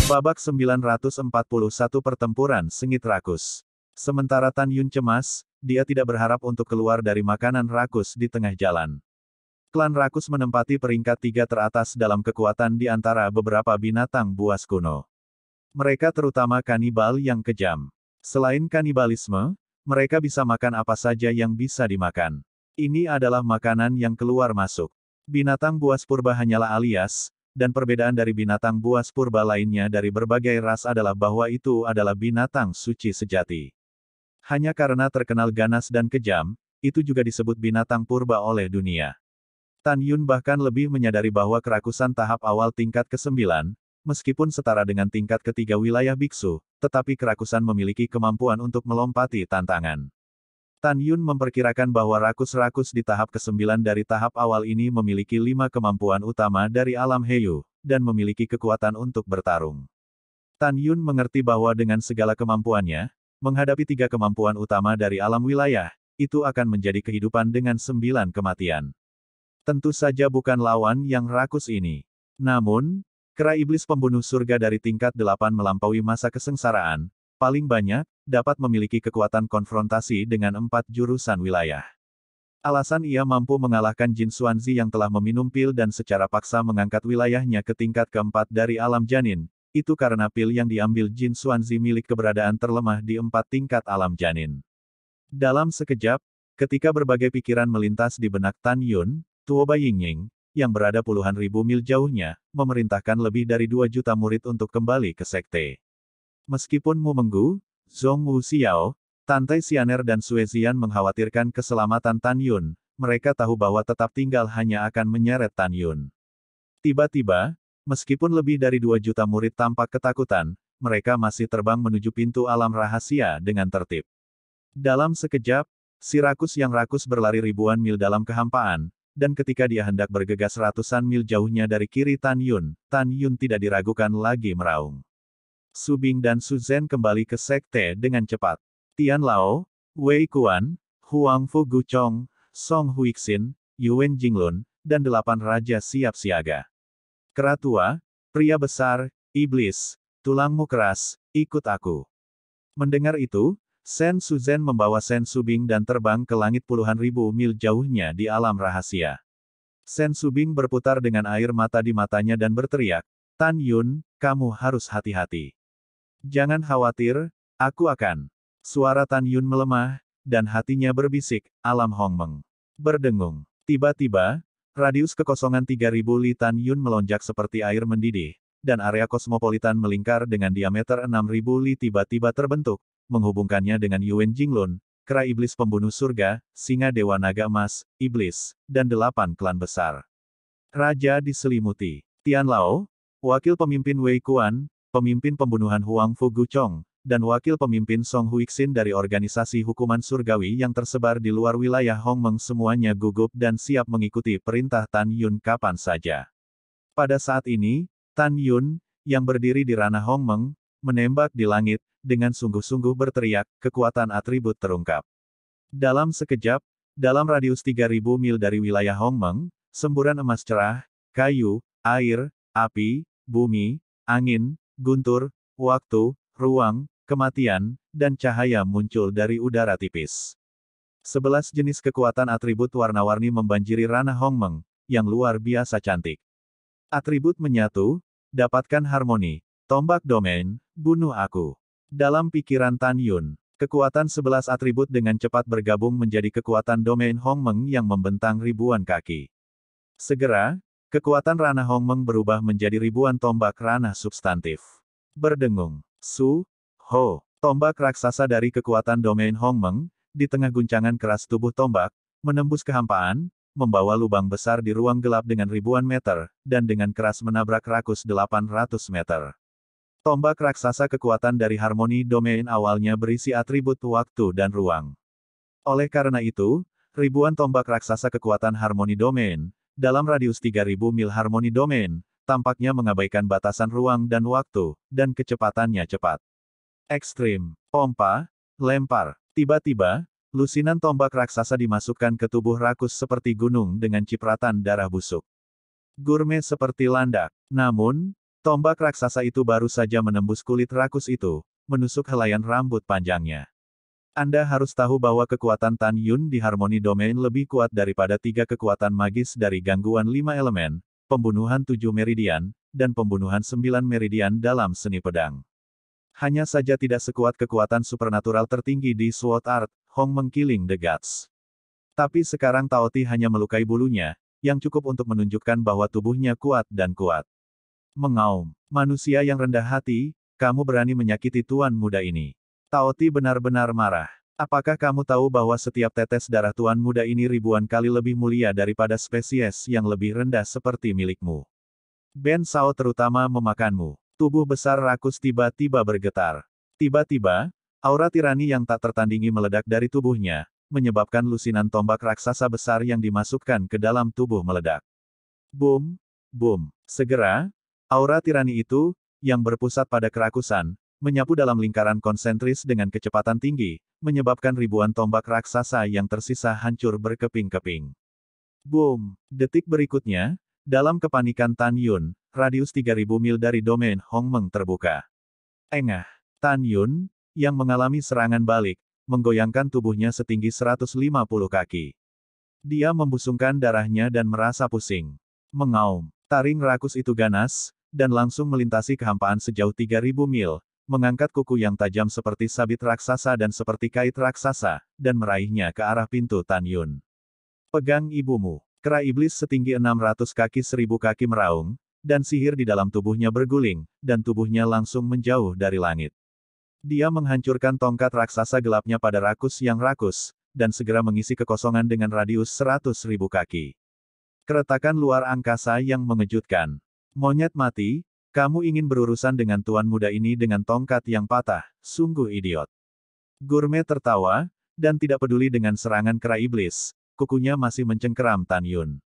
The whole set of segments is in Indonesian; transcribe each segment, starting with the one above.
Babak 941 pertempuran sengit rakus. Sementara Tan Yun cemas, dia tidak berharap untuk keluar dari makanan rakus di tengah jalan. Klan rakus menempati peringkat 3 teratas dalam kekuatan di antara beberapa binatang buas kuno. Mereka terutama kanibal yang kejam. Selain kanibalisme, mereka bisa makan apa saja yang bisa dimakan. Ini adalah makanan yang keluar masuk. Binatang buas purba hanyalah alias, dan perbedaan dari binatang buas purba lainnya dari berbagai ras adalah bahwa itu adalah binatang suci sejati. Hanya karena terkenal ganas dan kejam, itu juga disebut binatang purba oleh dunia. Tan Yun bahkan lebih menyadari bahwa kerakusan tahap awal tingkat ke-9, meskipun setara dengan tingkat ketiga wilayah biksu, tetapi kerakusan memiliki kemampuan untuk melompati tantangan. Tan Yun memperkirakan bahwa rakus-rakus di tahap ke-9 dari tahap awal ini memiliki 5 kemampuan utama dari alam Heyu, dan memiliki kekuatan untuk bertarung. Tan Yun mengerti bahwa dengan segala kemampuannya, menghadapi 3 kemampuan utama dari alam wilayah, itu akan menjadi kehidupan dengan 9 kematian. Tentu saja bukan lawan yang rakus ini. Namun, kera iblis pembunuh surga dari tingkat 8 melampaui masa kesengsaraan, paling banyak, dapat memiliki kekuatan konfrontasi dengan 4 jurusan wilayah. Alasan ia mampu mengalahkan Jin Xuanzi yang telah meminum pil dan secara paksa mengangkat wilayahnya ke tingkat keempat dari alam janin, itu karena pil yang diambil Jin Xuanzi milik keberadaan terlemah di 4 tingkat alam janin. Dalam sekejap, ketika berbagai pikiran melintas di benak Tan Yun, Tuo Bai Yingying, yang berada puluhan ribu mil jauhnya, memerintahkan lebih dari 2 juta murid untuk kembali ke sekte. Meskipun Mu Menggu, Zhong Wu Xiao, Tantai Xianer dan Sue Zian mengkhawatirkan keselamatan Tan Yun, mereka tahu bahwa tetap tinggal hanya akan menyeret Tan Yun. Tiba-tiba, meskipun lebih dari 2 juta murid tampak ketakutan, mereka masih terbang menuju pintu alam rahasia dengan tertib. Dalam sekejap, si rakus yang rakus berlari ribuan mil dalam kehampaan, dan ketika dia hendak bergegas ratusan mil jauhnya dari kiri Tan Yun tidak diragukan lagi meraung. Su Bing dan Su Zhen kembali ke sekte dengan cepat. Tian Lao, Wei Kuan, Huang Fu Guchong, Song Huixin, Yuan Jinglun, dan 8 raja siap siaga. Kera tua, pria besar, iblis, tulangmu keras, ikut aku. Mendengar itu, Sen Su Zhen membawa Sen Su Bing dan terbang ke langit puluhan ribu mil jauhnya di alam rahasia. Sen Su Bing berputar dengan air mata di matanya dan berteriak, Tan Yun, kamu harus hati-hati. Jangan khawatir, aku akan. Suara Tan Yun melemah, dan hatinya berbisik, alam Hongmeng. Berdengung. Tiba-tiba, radius kekosongan 3000 li Tan Yun melonjak seperti air mendidih, dan area kosmopolitan melingkar dengan diameter 6000 li tiba-tiba terbentuk, menghubungkannya dengan Yuan Jinglun, kera iblis pembunuh surga, singa dewa naga emas, iblis, dan 8 klan besar. Raja diselimuti. Tian Lao, wakil pemimpin Wei Kuan, pemimpin pembunuhan Huang Fu Guchong, dan wakil pemimpin Song Huixin dari organisasi hukuman surgawi yang tersebar di luar wilayah Hongmeng semuanya gugup dan siap mengikuti perintah Tan Yun kapan saja. Pada saat ini, Tan Yun, yang berdiri di ranah Hongmeng, menembak di langit, dengan sungguh-sungguh berteriak, kekuatan atribut terungkap. Dalam sekejap, dalam radius 3000 mil dari wilayah Hongmeng, semburan emas cerah, kayu, air, api, bumi, angin, guntur, waktu, ruang, kematian, dan cahaya muncul dari udara tipis. 11 jenis kekuatan atribut warna-warni membanjiri ranah Hongmeng, yang luar biasa cantik. Atribut menyatu, dapatkan harmoni, tombak domain, bunuh aku. Dalam pikiran Tan Yun, kekuatan 11 atribut dengan cepat bergabung menjadi kekuatan domain Hongmeng yang membentang ribuan kaki. Segera, kekuatan ranah Hongmeng berubah menjadi ribuan tombak ranah substantif. Berdengung. Su, Ho, tombak raksasa dari kekuatan domain Hongmeng, di tengah guncangan keras tubuh tombak, menembus kehampaan, membawa lubang besar di ruang gelap dengan ribuan meter, dan dengan keras menabrak rakus 800 meter. Tombak raksasa kekuatan dari harmoni domain awalnya berisi atribut waktu dan ruang. Oleh karena itu, ribuan tombak raksasa kekuatan harmoni domain, dalam radius 3000 mil harmoni domain, tampaknya mengabaikan batasan ruang dan waktu, dan kecepatannya cepat. Ekstrim. Pompa, lempar. Tiba-tiba, lusinan tombak raksasa dimasukkan ke tubuh rakus seperti gunung dengan cipratan darah busuk. Gurme seperti landak. Namun, Tombak raksasa itu baru saja menembus kulit rakus itu, menusuk helaian rambut panjangnya. Anda harus tahu bahwa kekuatan Tan Yun di Harmoni Domain lebih kuat daripada 3 kekuatan magis dari gangguan 5 elemen, pembunuhan 7 meridian, dan pembunuhan 9 meridian dalam seni pedang. Hanya saja tidak sekuat kekuatan supernatural tertinggi di Sword Art, Hong Meng Killing the Gods. Tapi sekarang Tao Ti hanya melukai bulunya, yang cukup untuk menunjukkan bahwa tubuhnya kuat dan kuat. Mengaum, manusia yang rendah hati, kamu berani menyakiti tuan muda ini. Tao Ti benar-benar marah. Apakah kamu tahu bahwa setiap tetes darah tuan muda ini ribuan kali lebih mulia daripada spesies yang lebih rendah seperti milikmu? Ben Sao terutama memakanmu. Tubuh besar rakus tiba-tiba bergetar. Tiba-tiba, aura tirani yang tak tertandingi meledak dari tubuhnya, menyebabkan lusinan tombak raksasa besar yang dimasukkan ke dalam tubuh meledak. Boom, boom. Segera, aura tirani itu, yang berpusat pada kerakusan, menyapu dalam lingkaran konsentris dengan kecepatan tinggi, menyebabkan ribuan tombak raksasa yang tersisa hancur berkeping-keping. Boom! Detik berikutnya, dalam kepanikan Tan Yun, radius 3000 mil dari domain Hong Meng terbuka. Engah! Tan Yun, yang mengalami serangan balik, menggoyangkan tubuhnya setinggi 150 kaki. Dia membusungkan darahnya dan merasa pusing. Mengaum, taring rakus itu ganas, dan langsung melintasi kehampaan sejauh 3000 mil, mengangkat kuku yang tajam seperti sabit raksasa dan seperti kait raksasa, dan meraihnya ke arah pintu Tan Yun. Pegang ibumu. Kera iblis setinggi 600 kaki 1000 kaki meraung, dan sihir di dalam tubuhnya berguling, dan tubuhnya langsung menjauh dari langit. Dia menghancurkan tongkat raksasa gelapnya pada rakus yang rakus, dan segera mengisi kekosongan dengan radius 100.000 kaki. Keretakan luar angkasa yang mengejutkan. Monyet mati, kamu ingin berurusan dengan tuan muda ini dengan tongkat yang patah, sungguh idiot. Gourmet tertawa, dan tidak peduli dengan serangan kera iblis, kukunya masih mencengkeram Tan Yun.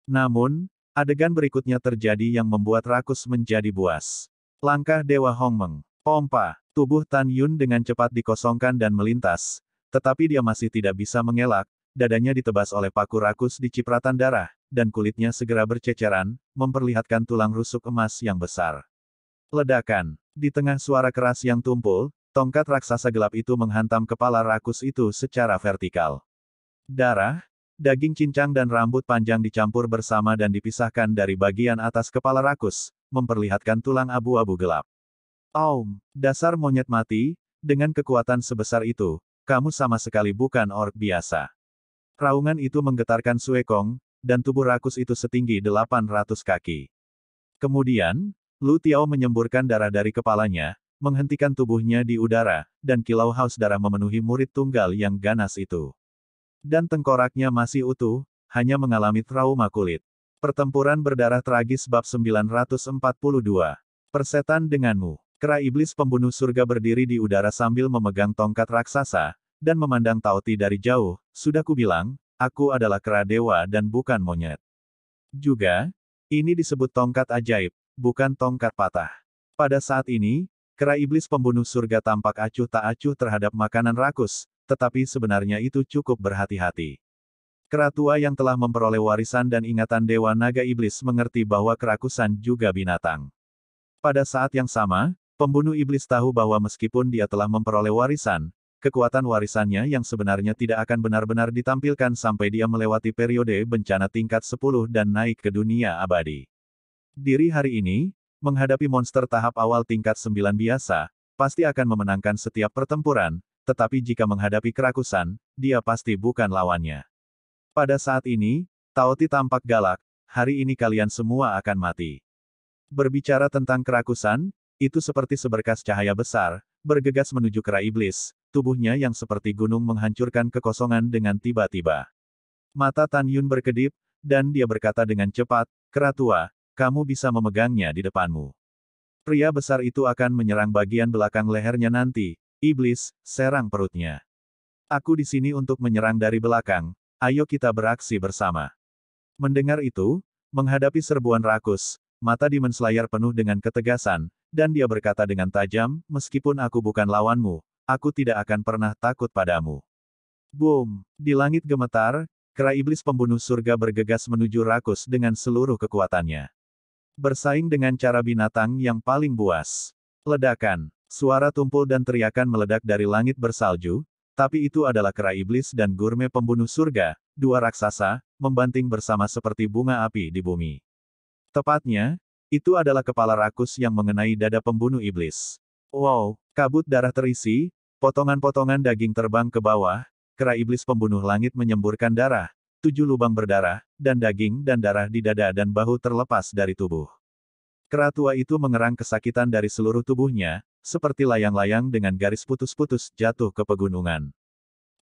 Namun, adegan berikutnya terjadi yang membuat rakus menjadi buas. Langkah Dewa Hong Meng. Pompa, tubuh Tan Yun dengan cepat dikosongkan dan melintas, tetapi dia masih tidak bisa mengelak, dadanya ditebas oleh paku rakus di cipratan darah, dan kulitnya segera berceceran, memperlihatkan tulang rusuk emas yang besar. Ledakan. Di tengah suara keras yang tumpul, tongkat raksasa gelap itu menghantam kepala rakus itu secara vertikal. Darah, daging cincang dan rambut panjang dicampur bersama dan dipisahkan dari bagian atas kepala rakus, memperlihatkan tulang abu-abu gelap. Aum, dasar monyet mati, dengan kekuatan sebesar itu, kamu sama sekali bukan orc biasa. Raungan itu menggetarkan Sue Kong, dan tubuh rakus itu setinggi 800 kaki. Kemudian, Lu Tiao menyemburkan darah dari kepalanya, menghentikan tubuhnya di udara, dan kilau haus darah memenuhi murid tunggal yang ganas itu. Dan tengkoraknya masih utuh, hanya mengalami trauma kulit. Pertempuran berdarah tragis bab 942. Persetan denganmu. Kera iblis pembunuh surga berdiri di udara sambil memegang tongkat raksasa, dan memandang Tao Ti dari jauh. Sudah kubilang, aku adalah kera dewa dan bukan monyet. Juga, ini disebut tongkat ajaib, bukan tongkat patah. Pada saat ini, kera iblis pembunuh surga tampak acuh tak acuh terhadap makanan rakus, tetapi sebenarnya itu cukup berhati-hati. Kera tua yang telah memperoleh warisan dan ingatan dewa naga iblis mengerti bahwa kerakusan juga binatang. Pada saat yang sama, pembunuh iblis tahu bahwa meskipun dia telah memperoleh warisan, kekuatan warisannya yang sebenarnya tidak akan benar-benar ditampilkan sampai dia melewati periode bencana tingkat 10 dan naik ke dunia abadi. Diri hari ini, menghadapi monster tahap awal tingkat 9 biasa, pasti akan memenangkan setiap pertempuran, tetapi jika menghadapi kerakusan, dia pasti bukan lawannya. Pada saat ini, Tao Ti tampak galak, hari ini kalian semua akan mati. Berbicara tentang kerakusan, itu seperti seberkas cahaya besar, bergegas menuju kera iblis, tubuhnya yang seperti gunung menghancurkan kekosongan dengan tiba-tiba. Mata Tan Yun berkedip, dan dia berkata dengan cepat, kera tua, kamu bisa memegangnya di depanmu. Pria besar itu akan menyerang bagian belakang lehernya nanti, iblis, serang perutnya. Aku di sini untuk menyerang dari belakang, ayo kita beraksi bersama. Mendengar itu, menghadapi serbuan rakus, mata Demon Slayer penuh dengan ketegasan, dan dia berkata dengan tajam, meskipun aku bukan lawanmu, aku tidak akan pernah takut padamu. Boom! Di langit gemetar, kera iblis pembunuh surga bergegas menuju rakus dengan seluruh kekuatannya. Bersaing dengan cara binatang yang paling buas. Ledakan. Suara tumpul dan teriakan meledak dari langit bersalju, tapi itu adalah kera iblis dan gurme pembunuh surga, dua raksasa, membanting bersama seperti bunga api di bumi. Tepatnya, itu adalah kepala rakus yang mengenai dada pembunuh iblis. Wow, kabut darah terisi, potongan-potongan daging terbang ke bawah, kera iblis pembunuh langit menyemburkan darah, 7 lubang berdarah, dan daging dan darah di dada dan bahu terlepas dari tubuh. Kera tua itu mengerang kesakitan dari seluruh tubuhnya, seperti layang-layang dengan garis putus-putus jatuh ke pegunungan.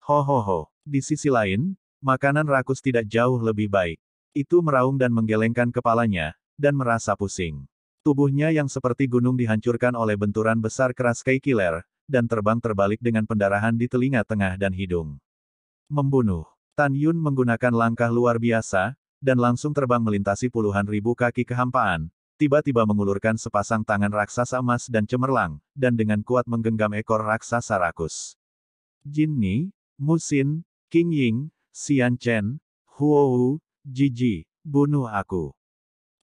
Ho ho ho. Di sisi lain, makanan rakus tidak jauh lebih baik. Itu meraung dan menggelengkan kepalanya, dan merasa pusing. Tubuhnya yang seperti gunung dihancurkan oleh benturan besar keras Kei Killer, dan terbang terbalik dengan pendarahan di telinga tengah dan hidung. Membunuh. Tan Yun menggunakan langkah luar biasa, dan langsung terbang melintasi puluhan ribu kaki kehampaan, tiba-tiba mengulurkan sepasang tangan raksasa emas dan cemerlang, dan dengan kuat menggenggam ekor raksasa rakus. Jin Ni, Mu Xin, Qing Ying, Xian Chen, Huo, Jiji, bunuh aku.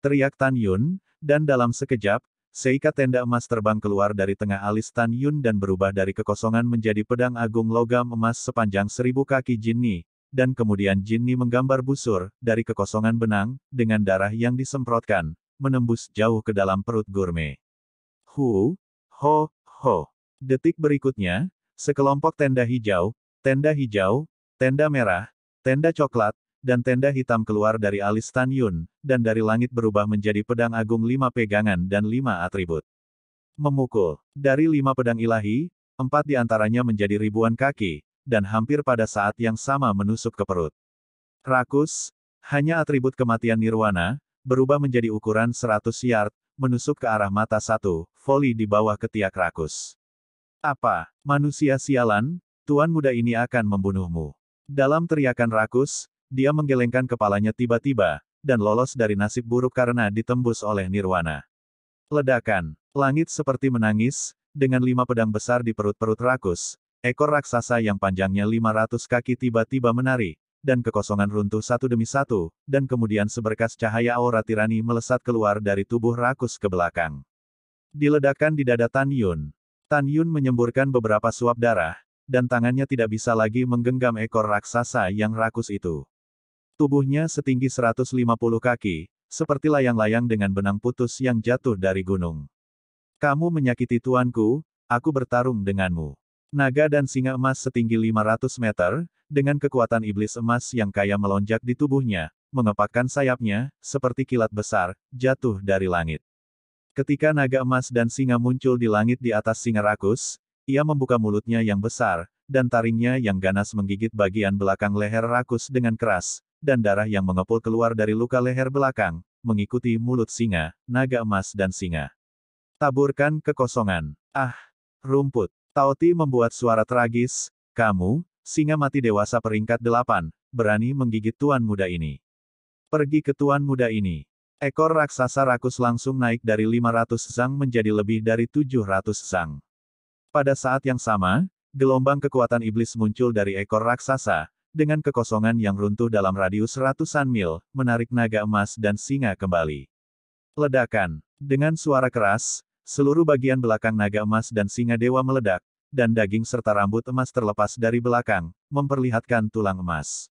Teriak Tan Yun, dan dalam sekejap, seikat tenda emas terbang keluar dari tengah alis Tan Yun dan berubah dari kekosongan menjadi pedang agung logam emas sepanjang 1000 kaki Jin Ni, dan kemudian Jin Ni menggambar busur, dari kekosongan benang, dengan darah yang disemprotkan, menembus jauh ke dalam perut gurme. Hu, ho, ho. Detik berikutnya, sekelompok tenda hijau, tenda merah, tenda coklat, dan tenda hitam keluar dari alis Tan Yun, dan dari langit berubah menjadi pedang agung 5 pegangan dan 5 atribut. Memukul. Dari 5 pedang ilahi, 4 diantaranya menjadi ribuan kaki, dan hampir pada saat yang sama menusuk ke perut. Rakus, hanya atribut kematian nirwana, berubah menjadi ukuran 100 yard, menusuk ke arah mata satu, voli di bawah ketiak rakus. Apa, manusia sialan, tuan muda ini akan membunuhmu. Dalam teriakan rakus, dia menggelengkan kepalanya tiba-tiba, dan lolos dari nasib buruk karena ditembus oleh nirwana. Ledakan. Langit seperti menangis, dengan 5 pedang besar di perut-perut rakus, ekor raksasa yang panjangnya 500 kaki tiba-tiba menari, dan kekosongan runtuh satu demi satu, dan kemudian seberkas cahaya aura tirani melesat keluar dari tubuh rakus ke belakang. Diledakkan di dada Tan Yun. Tan Yun menyemburkan beberapa suap darah, dan tangannya tidak bisa lagi menggenggam ekor raksasa yang rakus itu. Tubuhnya setinggi 150 kaki, seperti layang-layang dengan benang putus yang jatuh dari gunung. Kamu menyakiti tuanku, aku bertarung denganmu. Naga dan singa emas setinggi 500 meter, dengan kekuatan iblis emas yang kaya melonjak di tubuhnya, mengepakkan sayapnya, seperti kilat besar, jatuh dari langit. Ketika naga emas dan singa muncul di langit di atas singa rakus, ia membuka mulutnya yang besar, dan taringnya yang ganas menggigit bagian belakang leher rakus dengan keras, dan darah yang mengepul keluar dari luka leher belakang, mengikuti mulut singa, naga emas dan singa. Taburkan kekosongan. Ah, rumput. Taoti membuat suara tragis, kamu, singa mati dewasa peringkat 8, berani menggigit tuan muda ini. Pergi ke tuan muda ini. Ekor raksasa rakus langsung naik dari 500 zang menjadi lebih dari 700 zang. Pada saat yang sama, gelombang kekuatan iblis muncul dari ekor raksasa, dengan kekosongan yang runtuh dalam radius ratusan mil, menarik naga emas dan singa kembali. Ledakan. Dengan suara keras, seluruh bagian belakang naga emas dan singa dewa meledak, dan daging serta rambut emas terlepas dari belakang, memperlihatkan tulang emas.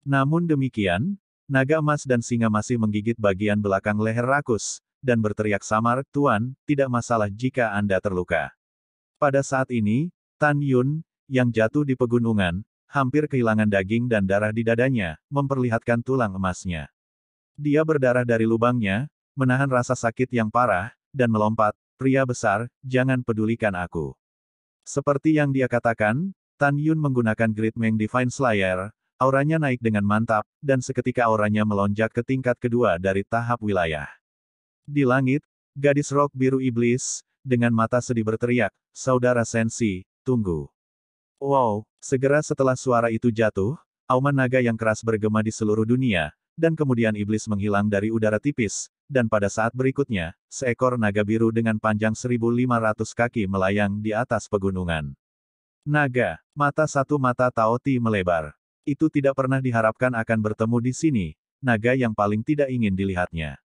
Namun demikian, naga emas dan singa masih menggigit bagian belakang leher rakus, dan berteriak samar, "Tuan, tidak masalah jika Anda terluka." Pada saat ini, Tan Yun, yang jatuh di pegunungan, hampir kehilangan daging dan darah di dadanya, memperlihatkan tulang emasnya. Dia berdarah dari lubangnya, menahan rasa sakit yang parah, dan melompat, "Pria besar, jangan pedulikan aku." Seperti yang dia katakan, Tan Yun menggunakan Great Meng Divine Slayer, auranya naik dengan mantap, dan seketika auranya melonjak ke tingkat kedua dari tahap wilayah. Di langit, gadis rok biru iblis, dengan mata sedih berteriak, "Saudara Sensi, tunggu." Wow, segera setelah suara itu jatuh, auman naga yang keras bergema di seluruh dunia, dan kemudian iblis menghilang dari udara tipis, dan pada saat berikutnya, seekor naga biru dengan panjang 1500 kaki melayang di atas pegunungan. Naga, mata Taoti melebar. Itu tidak pernah diharapkan akan bertemu di sini, naga yang paling tidak ingin dilihatnya.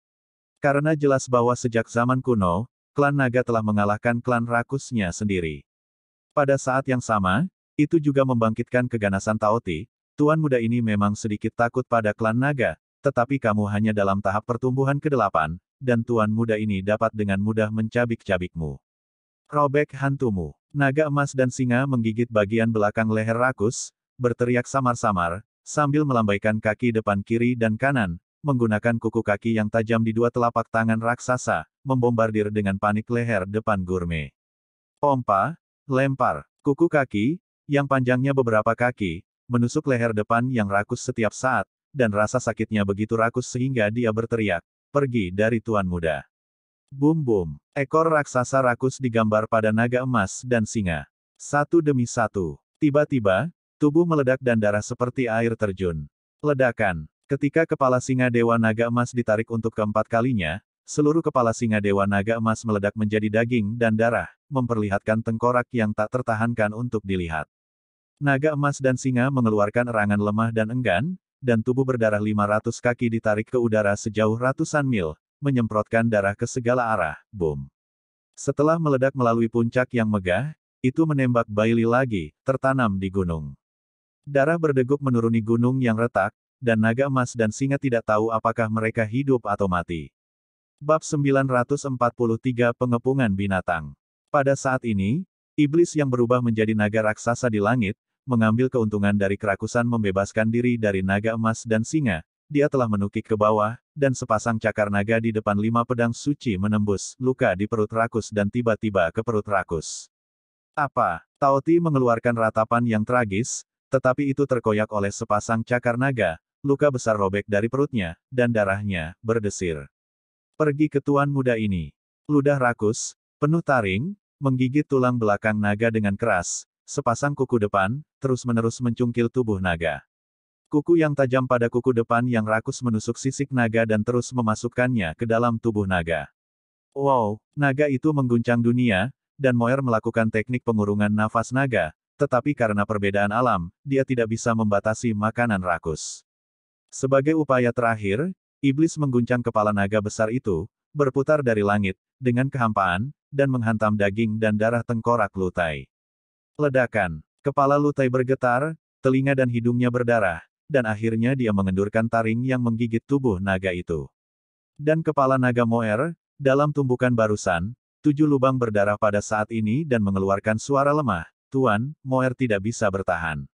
Karena jelas bahwa sejak zaman kuno, klan naga telah mengalahkan klan rakusnya sendiri. Pada saat yang sama, itu juga membangkitkan keganasan Taoti. Tuan muda ini memang sedikit takut pada klan naga, tetapi kamu hanya dalam tahap pertumbuhan ke-8, dan tuan muda ini dapat dengan mudah mencabik-cabikmu. Robek hantumu. Naga emas dan singa menggigit bagian belakang leher rakus, berteriak samar-samar, sambil melambaikan kaki depan kiri dan kanan, menggunakan kuku kaki yang tajam di dua telapak tangan raksasa, membombardir dengan panik leher depan gurme. Pompa, lempar, kuku kaki, yang panjangnya beberapa kaki, menusuk leher depan yang rakus setiap saat, dan rasa sakitnya begitu rakus sehingga dia berteriak, pergi dari tuan muda. Bum-bum, ekor raksasa rakus digambar pada naga emas dan singa. Satu demi satu. Tiba-tiba, tubuh meledak dan darah seperti air terjun. Ledakan. Ketika kepala singa Dewa Naga Emas ditarik untuk keempat kalinya, seluruh kepala singa Dewa Naga Emas meledak menjadi daging dan darah, memperlihatkan tengkorak yang tak tertahankan untuk dilihat. Naga emas dan singa mengeluarkan erangan lemah dan enggan, dan tubuh berdarah 500 kaki ditarik ke udara sejauh ratusan mil, menyemprotkan darah ke segala arah, boom. Setelah meledak melalui puncak yang megah, itu menembak Bailey lagi, tertanam di gunung. Darah berdeguk menuruni gunung yang retak, dan naga emas dan singa tidak tahu apakah mereka hidup atau mati. Bab 943 Pengepungan Binatang. Pada saat ini, iblis yang berubah menjadi naga raksasa di langit, mengambil keuntungan dari kerakusan membebaskan diri dari naga emas dan singa. Dia telah menukik ke bawah, dan sepasang cakar naga di depan 5 pedang suci menembus luka di perut rakus dan tiba-tiba ke perut rakus. Apa? Taoti mengeluarkan ratapan yang tragis, tetapi itu terkoyak oleh sepasang cakar naga, luka besar robek dari perutnya, dan darahnya berdesir. Pergi ke tuan muda ini. Ludah rakus, penuh taring, menggigit tulang belakang naga dengan keras, sepasang kuku depan, terus-menerus mencungkil tubuh naga. Kuku yang tajam pada kuku depan yang rakus menusuk sisik naga dan terus memasukkannya ke dalam tubuh naga. Wow, naga itu mengguncang dunia, dan Moer melakukan teknik pengurungan nafas naga, tetapi karena perbedaan alam, dia tidak bisa membatasi makanan rakus. Sebagai upaya terakhir, iblis mengguncang kepala naga besar itu, berputar dari langit, dengan kehampaan, dan menghantam daging dan darah tengkorak lutai. Ledakan. Kepala lutai bergetar, telinga dan hidungnya berdarah, dan akhirnya dia mengendurkan taring yang menggigit tubuh naga itu. Dan kepala naga Moer, dalam tumbukan barusan, 7 lubang berdarah pada saat ini dan mengeluarkan suara lemah, Tuan, Moer tidak bisa bertahan.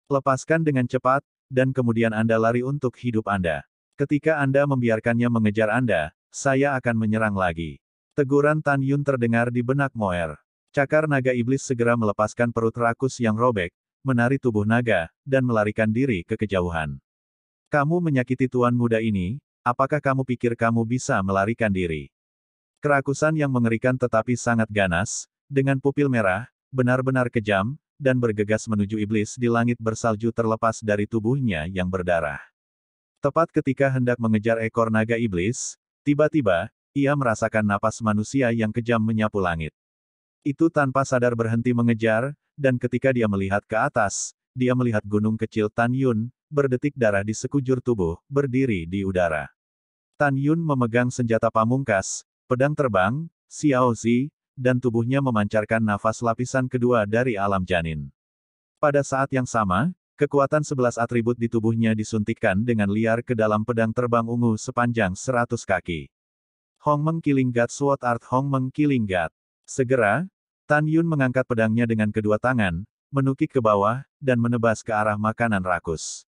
Lepaskan dengan cepat, dan kemudian Anda lari untuk hidup Anda. Ketika Anda membiarkannya mengejar Anda, saya akan menyerang lagi. Teguran Tan Yun terdengar di benak Moer. Cakar naga iblis segera melepaskan perut rakus yang robek, menari tubuh naga, dan melarikan diri ke kejauhan. Kamu menyakiti tuan muda ini, apakah kamu pikir kamu bisa melarikan diri? Kerakusan yang mengerikan tetapi sangat ganas, dengan pupil merah, benar-benar kejam, dan bergegas menuju iblis di langit bersalju terlepas dari tubuhnya yang berdarah. Tepat ketika hendak mengejar ekor naga iblis, tiba-tiba, ia merasakan napas manusia yang kejam menyapu langit. Itu tanpa sadar berhenti mengejar, dan ketika dia melihat ke atas, dia melihat gunung kecil Tan Yun, berdetik darah di sekujur tubuh, berdiri di udara. Tan Yun memegang senjata pamungkas, pedang terbang, Xiao Zi, dan tubuhnya memancarkan nafas lapisan kedua dari alam janin. Pada saat yang sama, kekuatan 11 atribut di tubuhnya disuntikkan dengan liar ke dalam pedang terbang ungu sepanjang 100 kaki. Hongmeng Killing God Sword Art Hongmeng Killing God. Segera, Tan Yun mengangkat pedangnya dengan kedua tangan, menukik ke bawah, dan menebas ke arah makanan rakus.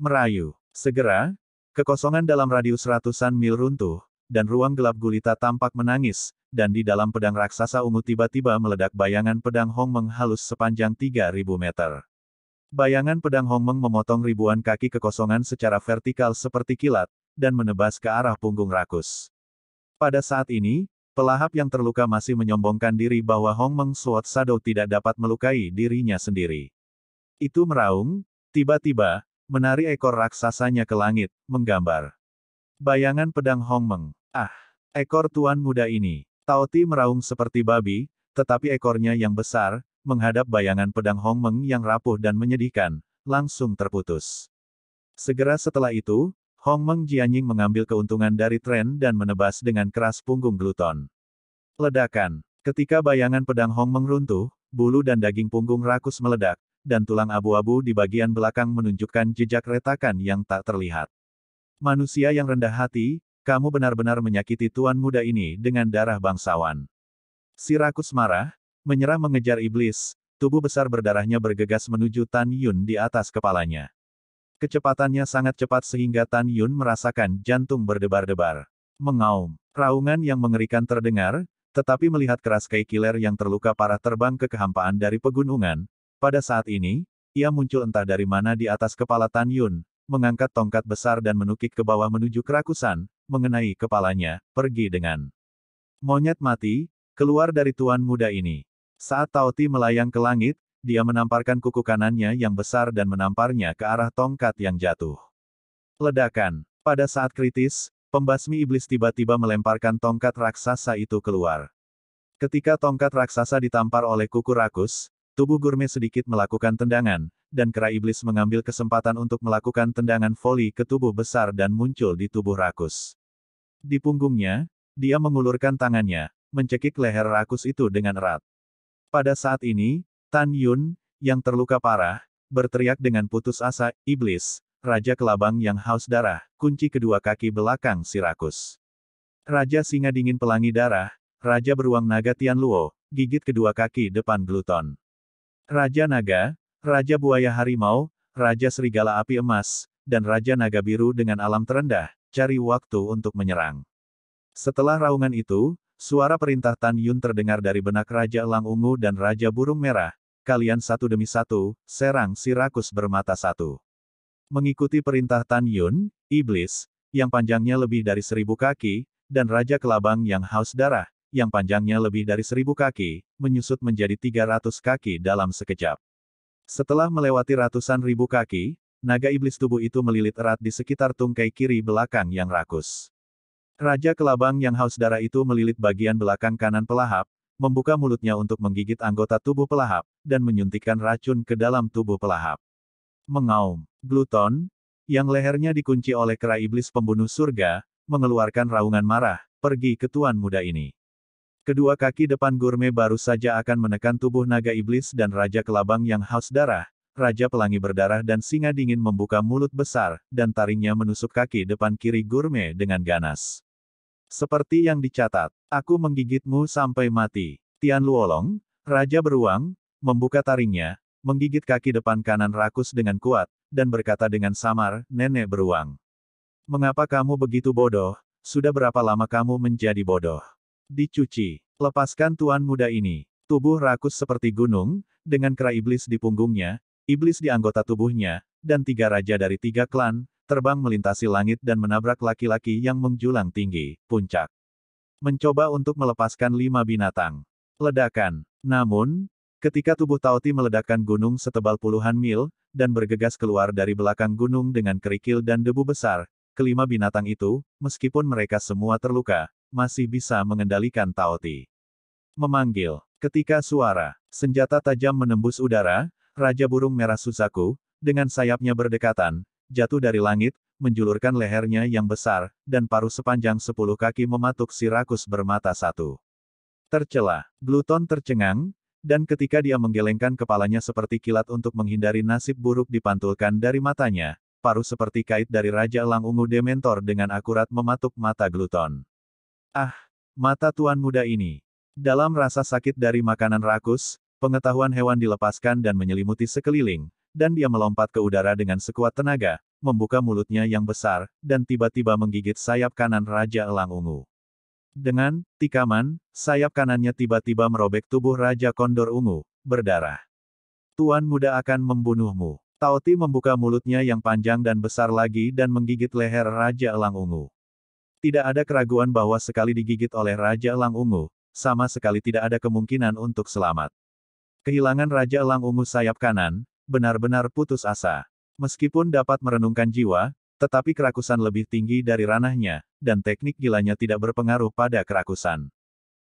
Merayu. Segera, kekosongan dalam radius ratusan mil runtuh, dan ruang gelap gulita tampak menangis, dan di dalam pedang raksasa ungu tiba-tiba meledak bayangan pedang Hongmeng halus sepanjang 3.000 meter. Bayangan pedang Hongmeng memotong ribuan kaki kekosongan secara vertikal seperti kilat, dan menebas ke arah punggung rakus. Pada saat ini, pelahap yang terluka masih menyombongkan diri bahwa Hongmeng Sword Shadow tidak dapat melukai dirinya sendiri. Itu meraung, tiba-tiba, menari ekor raksasanya ke langit, menggambar. Bayangan pedang Hongmeng. Ekor tuan muda ini. Taoti meraung seperti babi, tetapi ekornya yang besar, menghadap bayangan pedang Hongmeng yang rapuh dan menyedihkan, langsung terputus. Segera setelah itu, Hong Meng Jianying mengambil keuntungan dari tren dan menebas dengan keras punggung gluton. Ledakan. Ketika bayangan pedang Hong Meng runtuh, bulu dan daging punggung rakus meledak, dan tulang abu-abu di bagian belakang menunjukkan jejak retakan yang tak terlihat. Manusia yang rendah hati, kamu benar-benar menyakiti tuan muda ini dengan darah bangsawan. Si rakus marah, menyerah mengejar iblis, tubuh besar berdarahnya bergegas menuju Tan Yun di atas kepalanya. Kecepatannya sangat cepat sehingga Tan Yun merasakan jantung berdebar-debar. Mengaum. Raungan yang mengerikan terdengar, tetapi melihat keras Kai Killer yang terluka parah terbang ke kehampaan dari pegunungan, pada saat ini, ia muncul entah dari mana di atas kepala Tan Yun, mengangkat tongkat besar dan menukik ke bawah menuju kerakusan, mengenai kepalanya, pergi dengan monyet mati, keluar dari tuan muda ini. Saat Tao Ti melayang ke langit, dia menamparkan kuku kanannya yang besar dan menamparnya ke arah tongkat yang jatuh. Ledakan. Pada saat kritis, pembasmi iblis tiba-tiba melemparkan tongkat raksasa itu keluar. Ketika tongkat raksasa ditampar oleh kuku rakus, tubuh gurme sedikit melakukan tendangan, dan kera iblis mengambil kesempatan untuk melakukan tendangan voli ke tubuh besar dan muncul di tubuh rakus. Di punggungnya, dia mengulurkan tangannya, mencekik leher rakus itu dengan erat. Pada saat ini, Tan Yun, yang terluka parah, berteriak dengan putus asa, "Iblis, Raja Kelabang yang haus darah, kunci kedua kaki belakang si rakus. Raja Singa Dingin Pelangi Darah, Raja Beruang Naga Tianluo, gigit kedua kaki depan gluton. Raja Naga, Raja Buaya Harimau, Raja Serigala Api Emas, dan Raja Naga Biru dengan alam terendah, cari waktu untuk menyerang." Setelah raungan itu, suara perintah Tan Yun terdengar dari benak Raja Elang Ungu dan Raja Burung Merah, "Kalian satu demi satu, serang si rakus bermata satu." Mengikuti perintah Tan Yun, iblis, yang panjangnya lebih dari 1000 kaki, dan Raja Kelabang yang haus darah, yang panjangnya lebih dari 1000 kaki, menyusut menjadi 300 kaki dalam sekejap. Setelah melewati ratusan ribu kaki, naga iblis tubuh itu melilit erat di sekitar tungkai kiri belakang yang rakus. Raja Kelabang yang haus darah itu melilit bagian belakang kanan pelahap, membuka mulutnya untuk menggigit anggota tubuh pelahap, dan menyuntikkan racun ke dalam tubuh pelahap. Mengaum. Gluton, yang lehernya dikunci oleh kera iblis pembunuh surga, mengeluarkan raungan marah, pergi ke tuan muda ini. Kedua kaki depan gurme baru saja akan menekan tubuh naga iblis dan Raja Kelabang yang haus darah, Raja Pelangi Berdarah dan Singa Dingin membuka mulut besar, dan taringnya menusuk kaki depan kiri gurme dengan ganas. Seperti yang dicatat, aku menggigitmu sampai mati. Tian Luolong, Raja Beruang, membuka taringnya, menggigit kaki depan kanan rakus dengan kuat, dan berkata dengan samar, "Nenek beruang. Mengapa kamu begitu bodoh? Sudah berapa lama kamu menjadi bodoh? Dicuci. Lepaskan tuan muda ini." Tubuh rakus seperti gunung, dengan kera iblis di punggungnya, iblis di anggota tubuhnya, dan 3 raja dari 3 klan, terbang melintasi langit dan menabrak laki-laki yang menjulang tinggi, puncak. Mencoba untuk melepaskan 5 binatang. Ledakan. Namun, ketika tubuh Tao Ti meledakkan gunung setebal puluhan mil, dan bergegas keluar dari belakang gunung dengan kerikil dan debu besar, kelima binatang itu, meskipun mereka semua terluka, masih bisa mengendalikan Tao Ti. Memanggil. Ketika suara senjata tajam menembus udara, Raja Burung Merah Suzaku, dengan sayapnya berdekatan, jatuh dari langit, menjulurkan lehernya yang besar, dan paruh sepanjang 10 kaki mematuk si rakus bermata satu. Tercela. Gluton tercengang, dan ketika dia menggelengkan kepalanya seperti kilat untuk menghindari nasib buruk dipantulkan dari matanya, paruh seperti kait dari Raja Elang Ungu Dementor dengan akurat mematuk mata Gluton. Ah! Mata tuan muda ini. Dalam rasa sakit dari makanan rakus, pengetahuan hewan dilepaskan dan menyelimuti sekeliling, dan dia melompat ke udara dengan sekuat tenaga, membuka mulutnya yang besar, dan tiba-tiba menggigit sayap kanan Raja Elang Ungu. Dengan tikaman, sayap kanannya tiba-tiba merobek tubuh Raja Kondor Ungu, berdarah. "Tuan muda akan membunuhmu." Tao Ti membuka mulutnya yang panjang dan besar lagi dan menggigit leher Raja Elang Ungu. Tidak ada keraguan bahwa sekali digigit oleh Raja Elang Ungu, sama sekali tidak ada kemungkinan untuk selamat. Kehilangan Raja Elang Ungu sayap kanan, benar-benar putus asa. Meskipun dapat merenungkan jiwa, tetapi kerakusan lebih tinggi dari ranahnya, dan teknik gilanya tidak berpengaruh pada kerakusan.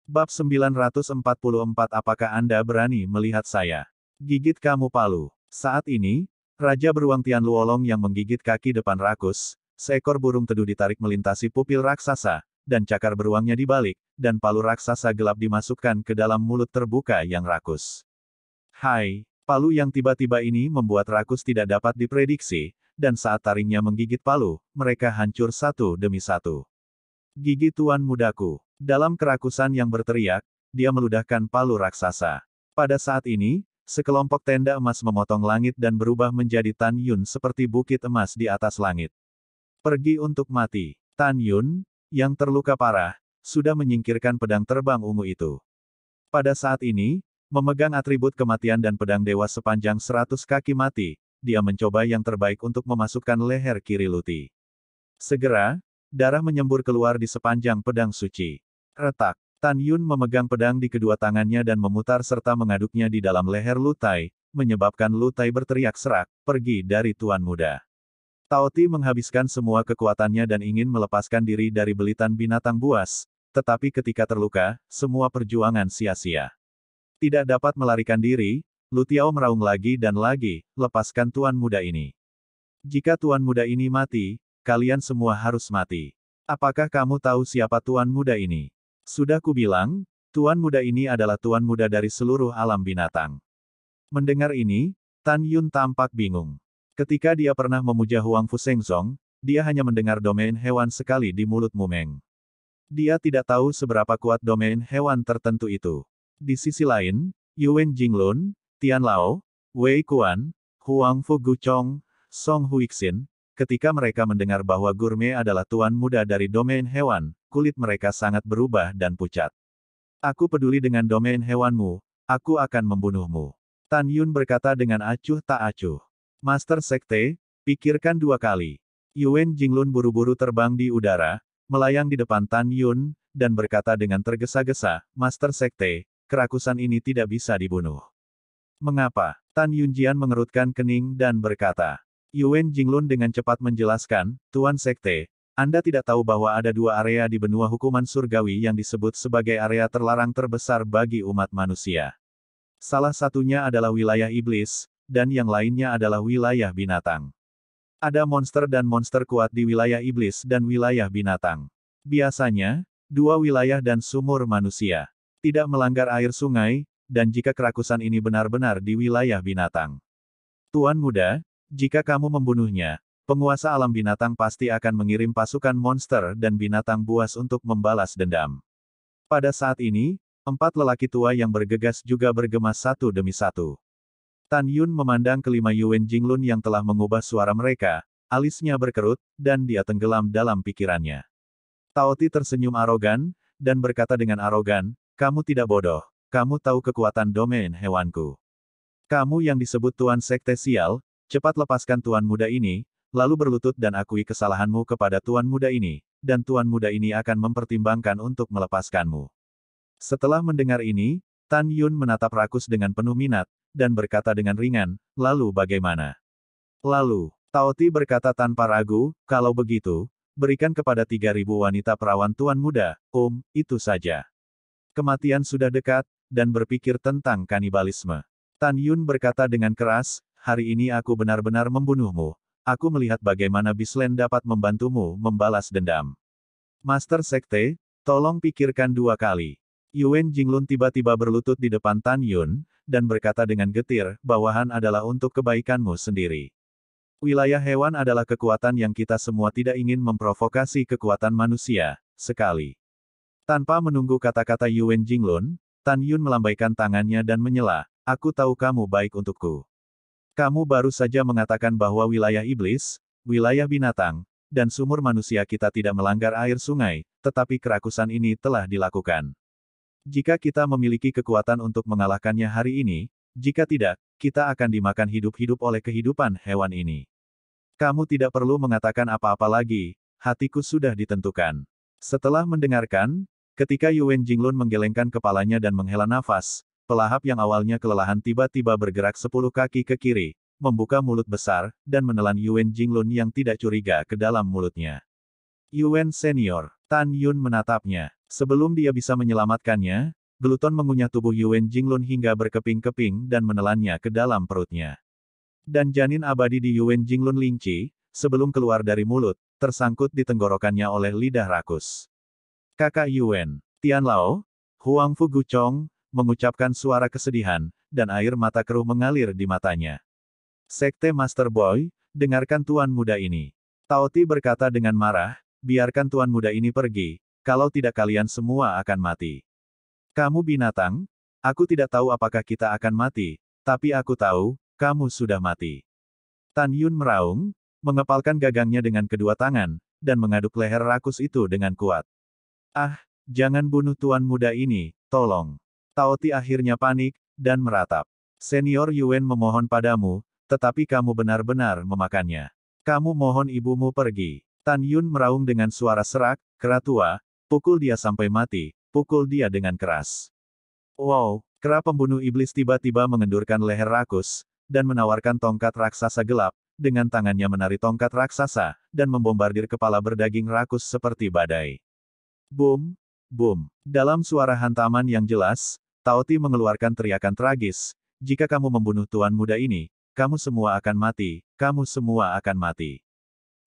Bab 944. Apakah Anda berani melihat saya? Gigit kamu palu. Saat ini, Raja Beruang Tian Luolong yang menggigit kaki depan rakus, seekor burung teduh ditarik melintasi pupil raksasa, dan cakar beruangnya dibalik, dan palu raksasa gelap dimasukkan ke dalam mulut terbuka yang rakus. Hai, palu yang tiba-tiba ini membuat rakus tidak dapat diprediksi, dan saat taringnya menggigit palu, mereka hancur satu demi satu. Gigi tuan mudaku. Dalam kerakusan yang berteriak, dia meludahkan palu raksasa. Pada saat ini, sekelompok tenda emas memotong langit dan berubah menjadi Tan Yun seperti bukit emas di atas langit. Pergi untuk mati. Tan Yun, yang terluka parah, sudah menyingkirkan pedang terbang ungu itu. Pada saat ini, memegang atribut kematian dan pedang dewa sepanjang 100 kaki mati, dia mencoba yang terbaik untuk memasukkan leher kiri Luti. Segera, darah menyembur keluar di sepanjang pedang suci. Retak. Tan Yun memegang pedang di kedua tangannya dan memutar serta mengaduknya di dalam leher Lutai, menyebabkan Lutai berteriak serak, pergi dari Tuan Muda. Taoti menghabiskan semua kekuatannya dan ingin melepaskan diri dari belitan binatang buas, tetapi ketika terluka, semua perjuangan sia-sia. Tidak dapat melarikan diri, Lutiao meraung lagi dan lagi, lepaskan Tuan Muda ini. Jika Tuan Muda ini mati, kalian semua harus mati. Apakah kamu tahu siapa Tuan Muda ini? Sudah kubilang, Tuan Muda ini adalah Tuan Muda dari seluruh alam binatang. Mendengar ini, Tan Yun tampak bingung. Ketika dia pernah memuja Huang Fusengzong, dia hanya mendengar domain hewan sekali di mulut Mumeng. Dia tidak tahu seberapa kuat domain hewan tertentu itu. Di sisi lain, Yuan Jinglun, Tian Lao, Wei Kuan, Huang Fuguchong, Song Huixin, ketika mereka mendengar bahwa Gurme adalah Tuan Muda dari domain hewan, kulit mereka sangat berubah dan pucat. Aku peduli dengan domain hewanmu, aku akan membunuhmu. Tan Yun berkata dengan acuh tak acuh. Master Sekte, pikirkan dua kali. Yuan Jinglun buru-buru terbang di udara, melayang di depan Tan Yun, dan berkata dengan tergesa-gesa, Master Sekte, kerakusan ini tidak bisa dibunuh. Mengapa? Tan Yunjian mengerutkan kening dan berkata. Yuan Jinglun dengan cepat menjelaskan, Tuan Sekte, Anda tidak tahu bahwa ada dua area di benua hukuman surgawi yang disebut sebagai area terlarang terbesar bagi umat manusia. Salah satunya adalah wilayah iblis, dan yang lainnya adalah wilayah binatang. Ada monster dan monster kuat di wilayah iblis dan wilayah binatang. Biasanya, dua wilayah dan sumur manusia. Tidak melanggar air sungai, dan jika kerakusan ini benar-benar di wilayah binatang. Tuan Muda, jika kamu membunuhnya, penguasa alam binatang pasti akan mengirim pasukan monster dan binatang buas untuk membalas dendam. Pada saat ini, 4 lelaki tua yang bergegas juga bergema satu demi satu. Tan Yun memandang kelima Yuan Jinglun yang telah mengubah suara mereka, alisnya berkerut, dan dia tenggelam dalam pikirannya. Taoti tersenyum arogan, dan berkata dengan arogan, kamu tidak bodoh. Kamu tahu kekuatan domain hewanku. Kamu yang disebut Tuan Sekte Sial, cepat lepaskan Tuan Muda ini, lalu berlutut dan akui kesalahanmu kepada Tuan Muda ini, dan Tuan Muda ini akan mempertimbangkan untuk melepaskanmu. Setelah mendengar ini, Tan Yun menatap rakus dengan penuh minat, dan berkata dengan ringan, lalu bagaimana? Lalu, Taoti berkata tanpa ragu, kalau begitu, berikan kepada 3.000 wanita perawan Tuan Muda, itu saja. Kematian sudah dekat, dan berpikir tentang kanibalisme. Tan Yun berkata dengan keras, hari ini aku benar-benar membunuhmu. Aku melihat bagaimana Bislen dapat membantumu membalas dendam. Master Sekte, tolong pikirkan dua kali. Yuan Jinglun tiba-tiba berlutut di depan Tan Yun, dan berkata dengan getir, bawahan adalah untuk kebaikanmu sendiri. Wilayah hewan adalah kekuatan yang kita semua tidak ingin memprovokasi kekuatan manusia, sekali. Tanpa menunggu kata-kata Yuan Jinglun, Tan Yun melambaikan tangannya dan menyela, aku tahu kamu baik untukku. Kamu baru saja mengatakan bahwa wilayah iblis, wilayah binatang, dan sumur manusia kita tidak melanggar air sungai, tetapi kerakusan ini telah dilakukan. Jika kita memiliki kekuatan untuk mengalahkannya hari ini, jika tidak, kita akan dimakan hidup-hidup oleh kehidupan hewan ini. Kamu tidak perlu mengatakan apa-apa lagi, hatiku sudah ditentukan. Setelah mendengarkan, ketika Yuan Jinglun menggelengkan kepalanya dan menghela nafas, pelahap yang awalnya kelelahan tiba-tiba bergerak 10 kaki ke kiri, membuka mulut besar, dan menelan Yuan Jinglun yang tidak curiga ke dalam mulutnya. Yuan Senior, Tan Yun menatapnya. Sebelum dia bisa menyelamatkannya, Gluton mengunyah tubuh Yuan Jinglun hingga berkeping-keping dan menelannya ke dalam perutnya. Dan janin abadi di Yuan Jinglun Lingqi, sebelum keluar dari mulut, tersangkut di tenggorokannya oleh lidah rakus. Kakak Yuan, Tian Lao, Huang Fu Guchong, mengucapkan suara kesedihan, dan air mata keruh mengalir di matanya. Sekte Master Boy, dengarkan tuan muda ini. Tao Ti berkata dengan marah, biarkan tuan muda ini pergi, kalau tidak kalian semua akan mati. Kamu binatang? Aku tidak tahu apakah kita akan mati, tapi aku tahu, kamu sudah mati. Tan Yun meraung, mengepalkan gagangnya dengan kedua tangan, dan mengaduk leher rakus itu dengan kuat. Ah, jangan bunuh tuan muda ini, tolong. Tao Ti akhirnya panik, dan meratap. Senior Yuan memohon padamu, tetapi kamu benar-benar memakannya. Kamu mohon ibumu pergi. Tan Yun meraung dengan suara serak, kera tua, pukul dia sampai mati, pukul dia dengan keras. Wow, kera pembunuh iblis tiba-tiba mengendurkan leher rakus, dan menawarkan tongkat raksasa gelap, dengan tangannya menari tongkat raksasa, dan membombardir kepala berdaging rakus seperti badai. Boom, boom. Dalam suara hantaman yang jelas, Tao Ti mengeluarkan teriakan tragis, jika kamu membunuh tuan muda ini, kamu semua akan mati, kamu semua akan mati.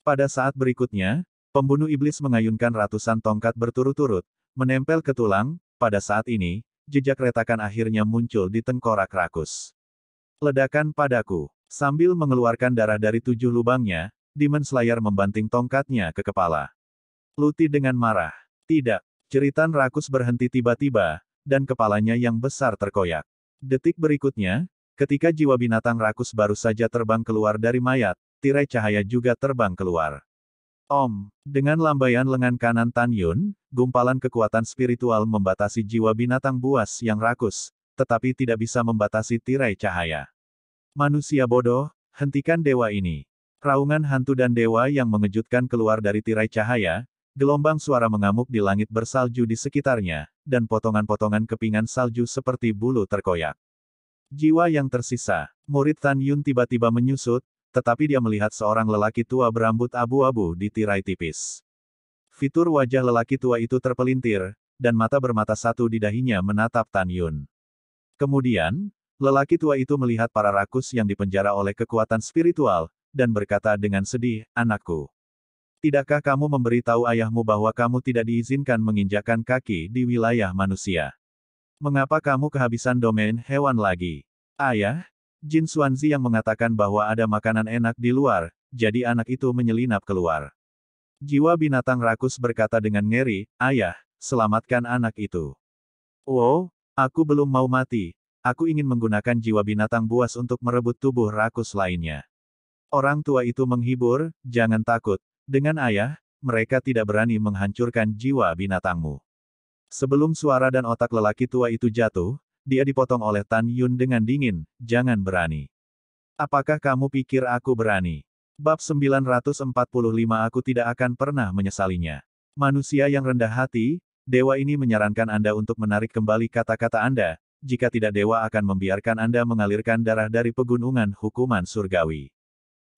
Pada saat berikutnya, pembunuh iblis mengayunkan ratusan tongkat berturut-turut, menempel ke tulang, pada saat ini, jejak retakan akhirnya muncul di tengkorak rakus. Ledakan padaku. Sambil mengeluarkan darah dari 7 lubangnya, Demon Slayer membanting tongkatnya ke kepala. Luti dengan marah. Tidak. Jeritan rakus berhenti tiba-tiba, dan kepalanya yang besar terkoyak. Detik berikutnya, ketika jiwa binatang rakus baru saja terbang keluar dari mayat, tirai cahaya juga terbang keluar. Om, dengan lambaian lengan kanan Tan Yun, gumpalan kekuatan spiritual membatasi jiwa binatang buas yang rakus, tetapi tidak bisa membatasi tirai cahaya. Manusia bodoh, hentikan dewa ini. Raungan hantu dan dewa yang mengejutkan keluar dari tirai cahaya, gelombang suara mengamuk di langit bersalju di sekitarnya, dan potongan-potongan kepingan salju seperti bulu terkoyak. Jiwa yang tersisa, murid Tan Yun tiba-tiba menyusut, tetapi dia melihat seorang lelaki tua berambut abu-abu di tirai tipis. Fitur wajah lelaki tua itu terpelintir, dan mata bermata satu di dahinya menatap Tan Yun. Kemudian, lelaki tua itu melihat para rakus yang dipenjara oleh kekuatan spiritual, dan berkata dengan sedih, anakku. Tidakkah kamu memberitahu ayahmu bahwa kamu tidak diizinkan menginjakkan kaki di wilayah manusia? Mengapa kamu kehabisan domain hewan lagi? Ayah, Jin Xuanzi yang mengatakan bahwa ada makanan enak di luar, jadi anak itu menyelinap keluar. Jiwa binatang rakus berkata dengan ngeri, ayah, selamatkan anak itu. Wow, aku belum mau mati. Aku ingin menggunakan jiwa binatang buas untuk merebut tubuh rakus lainnya. Orang tua itu menghibur, jangan takut. Dengan ayah, mereka tidak berani menghancurkan jiwa binatangmu. Sebelum suara dan otak lelaki tua itu jatuh, dia dipotong oleh Tan Yun dengan dingin, jangan berani. Apakah kamu pikir aku berani? Bab 945 Aku tidak akan pernah menyesalinya. Manusia yang rendah hati, dewa ini menyarankan Anda untuk menarik kembali kata-kata Anda, jika tidak dewa akan membiarkan Anda mengalirkan darah dari pegunungan hukuman surgawi.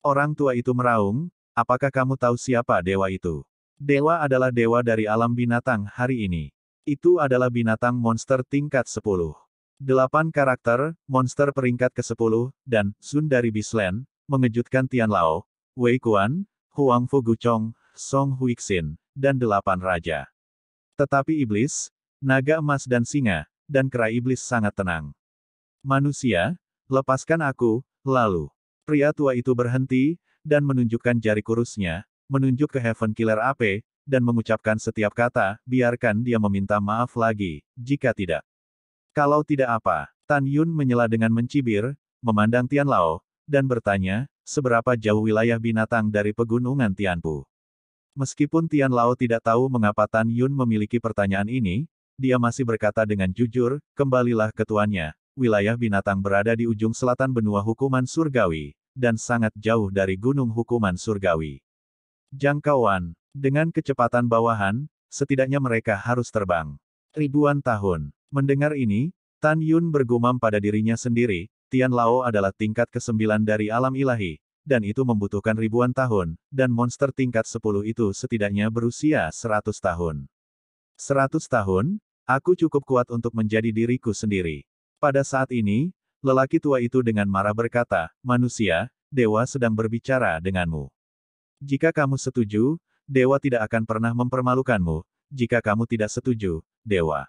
Orang tua itu meraung, apakah kamu tahu siapa dewa itu? Dewa adalah dewa dari alam binatang hari ini. Itu adalah binatang monster tingkat 10. 8 karakter, monster peringkat ke-10, dan Sun dari Beastland, mengejutkan Tian Lao, Wei Kuan, Huang Fu Guchong, Song Huixin, dan 8 raja. Tetapi iblis, naga emas dan singa, dan kera iblis sangat tenang. Manusia, lepaskan aku, lalu. Pria tua itu berhenti, dan menunjukkan jari kurusnya, menunjuk ke Heaven Killer AP, dan mengucapkan setiap kata, biarkan dia meminta maaf lagi, jika tidak. Kalau tidak apa, Tan Yun menyela dengan mencibir, memandang Tian Lao, dan bertanya, seberapa jauh wilayah binatang dari pegunungan Tianpu. Meskipun Tian Lao tidak tahu mengapa Tan Yun memiliki pertanyaan ini, dia masih berkata dengan jujur, kembalilah ke tuannya, wilayah binatang berada di ujung selatan benua hukuman surgawi, dan sangat jauh dari gunung hukuman surgawi. Jangkauan, dengan kecepatan bawahan, setidaknya mereka harus terbang. Ribuan tahun. Mendengar ini, Tan Yun bergumam pada dirinya sendiri, Tian Lao adalah tingkat ke-9 dari alam ilahi, dan itu membutuhkan ribuan tahun, dan monster tingkat 10 itu setidaknya berusia 100 tahun. 100 tahun? Aku cukup kuat untuk menjadi diriku sendiri. Pada saat ini, lelaki tua itu dengan marah berkata, manusia, dewa sedang berbicara denganmu. Jika kamu setuju, dewa tidak akan pernah mempermalukanmu, jika kamu tidak setuju, dewa.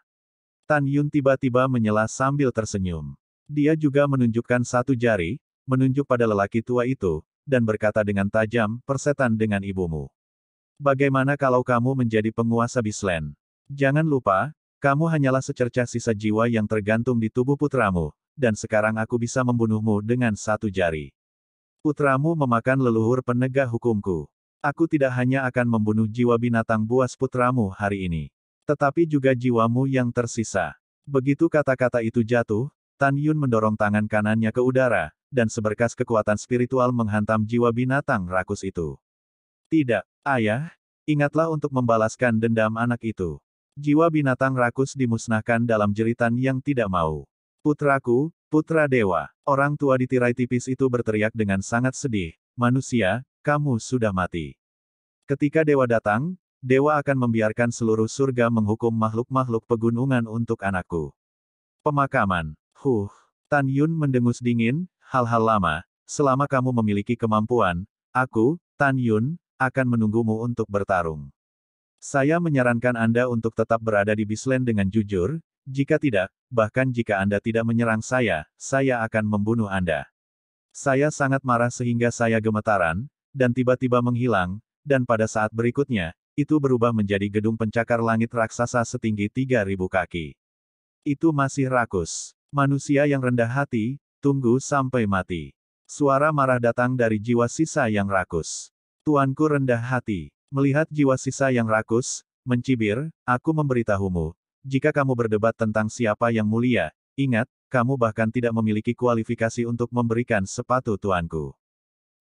Tan Yun tiba-tiba menyela sambil tersenyum. Dia juga menunjukkan satu jari, menunjuk pada lelaki tua itu, dan berkata dengan tajam, persetan dengan ibumu. Bagaimana kalau kamu menjadi penguasa Bisland? Jangan lupa, kamu hanyalah secercah sisa jiwa yang tergantung di tubuh putramu, dan sekarang aku bisa membunuhmu dengan satu jari. Putramu memakan leluhur penegak hukumku. Aku tidak hanya akan membunuh jiwa binatang buas putramu hari ini, tetapi juga jiwamu yang tersisa. Begitu kata-kata itu jatuh, Tan Yun mendorong tangan kanannya ke udara, dan seberkas kekuatan spiritual menghantam jiwa binatang rakus itu. Tidak, ayah, ingatlah untuk membalaskan dendam anak itu. Jiwa binatang rakus dimusnahkan dalam jeritan yang tidak mau. Putraku, putra dewa, orang tua di tirai tipis itu berteriak dengan sangat sedih, manusia, kamu sudah mati. Ketika dewa datang, dewa akan membiarkan seluruh surga menghukum makhluk-makhluk pegunungan untuk anakku. Pemakaman. Tan Yun mendengus dingin, hal-hal lama, selama kamu memiliki kemampuan, aku, Tan Yun, akan menunggumu untuk bertarung. Saya menyarankan Anda untuk tetap berada di Bisland dengan jujur, jika tidak, bahkan jika Anda tidak menyerang saya akan membunuh Anda. Saya sangat marah sehingga saya gemetaran, dan tiba-tiba menghilang, dan pada saat berikutnya, itu berubah menjadi gedung pencakar langit raksasa setinggi 3.000 kaki. Itu masih rakus. Manusia yang rendah hati, tunggu sampai mati. Suara marah datang dari jiwa sisa yang rakus. Tuanku rendah hati. Melihat jiwa sisa yang rakus, mencibir, aku memberitahumu. Jika kamu berdebat tentang siapa yang mulia, ingat, kamu bahkan tidak memiliki kualifikasi untuk memberikan sepatu tuanku.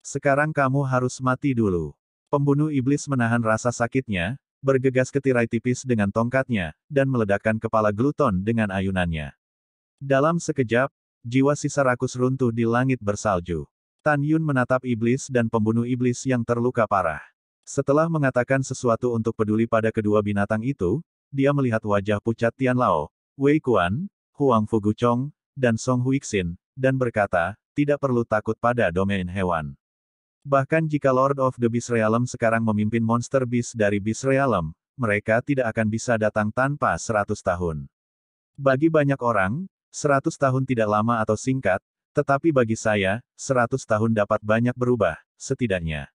Sekarang kamu harus mati dulu. Pembunuh iblis menahan rasa sakitnya, bergegas ke tirai tipis dengan tongkatnya, dan meledakkan kepala Gluton dengan ayunannya. Dalam sekejap, jiwa sisa rakus runtuh di langit bersalju. Tan Yun menatap iblis dan pembunuh iblis yang terluka parah. Setelah mengatakan sesuatu untuk peduli pada kedua binatang itu, dia melihat wajah pucat Tian Lao, Wei Kuan, Huang Fuguchong, dan Song Huixin, dan berkata, tidak perlu takut pada domain hewan. Bahkan jika Lord of the Beast Realm sekarang memimpin monster beast dari Beast Realm, mereka tidak akan bisa datang tanpa 100 tahun. Bagi banyak orang, 100 tahun tidak lama atau singkat, tetapi bagi saya, 100 tahun dapat banyak berubah, setidaknya.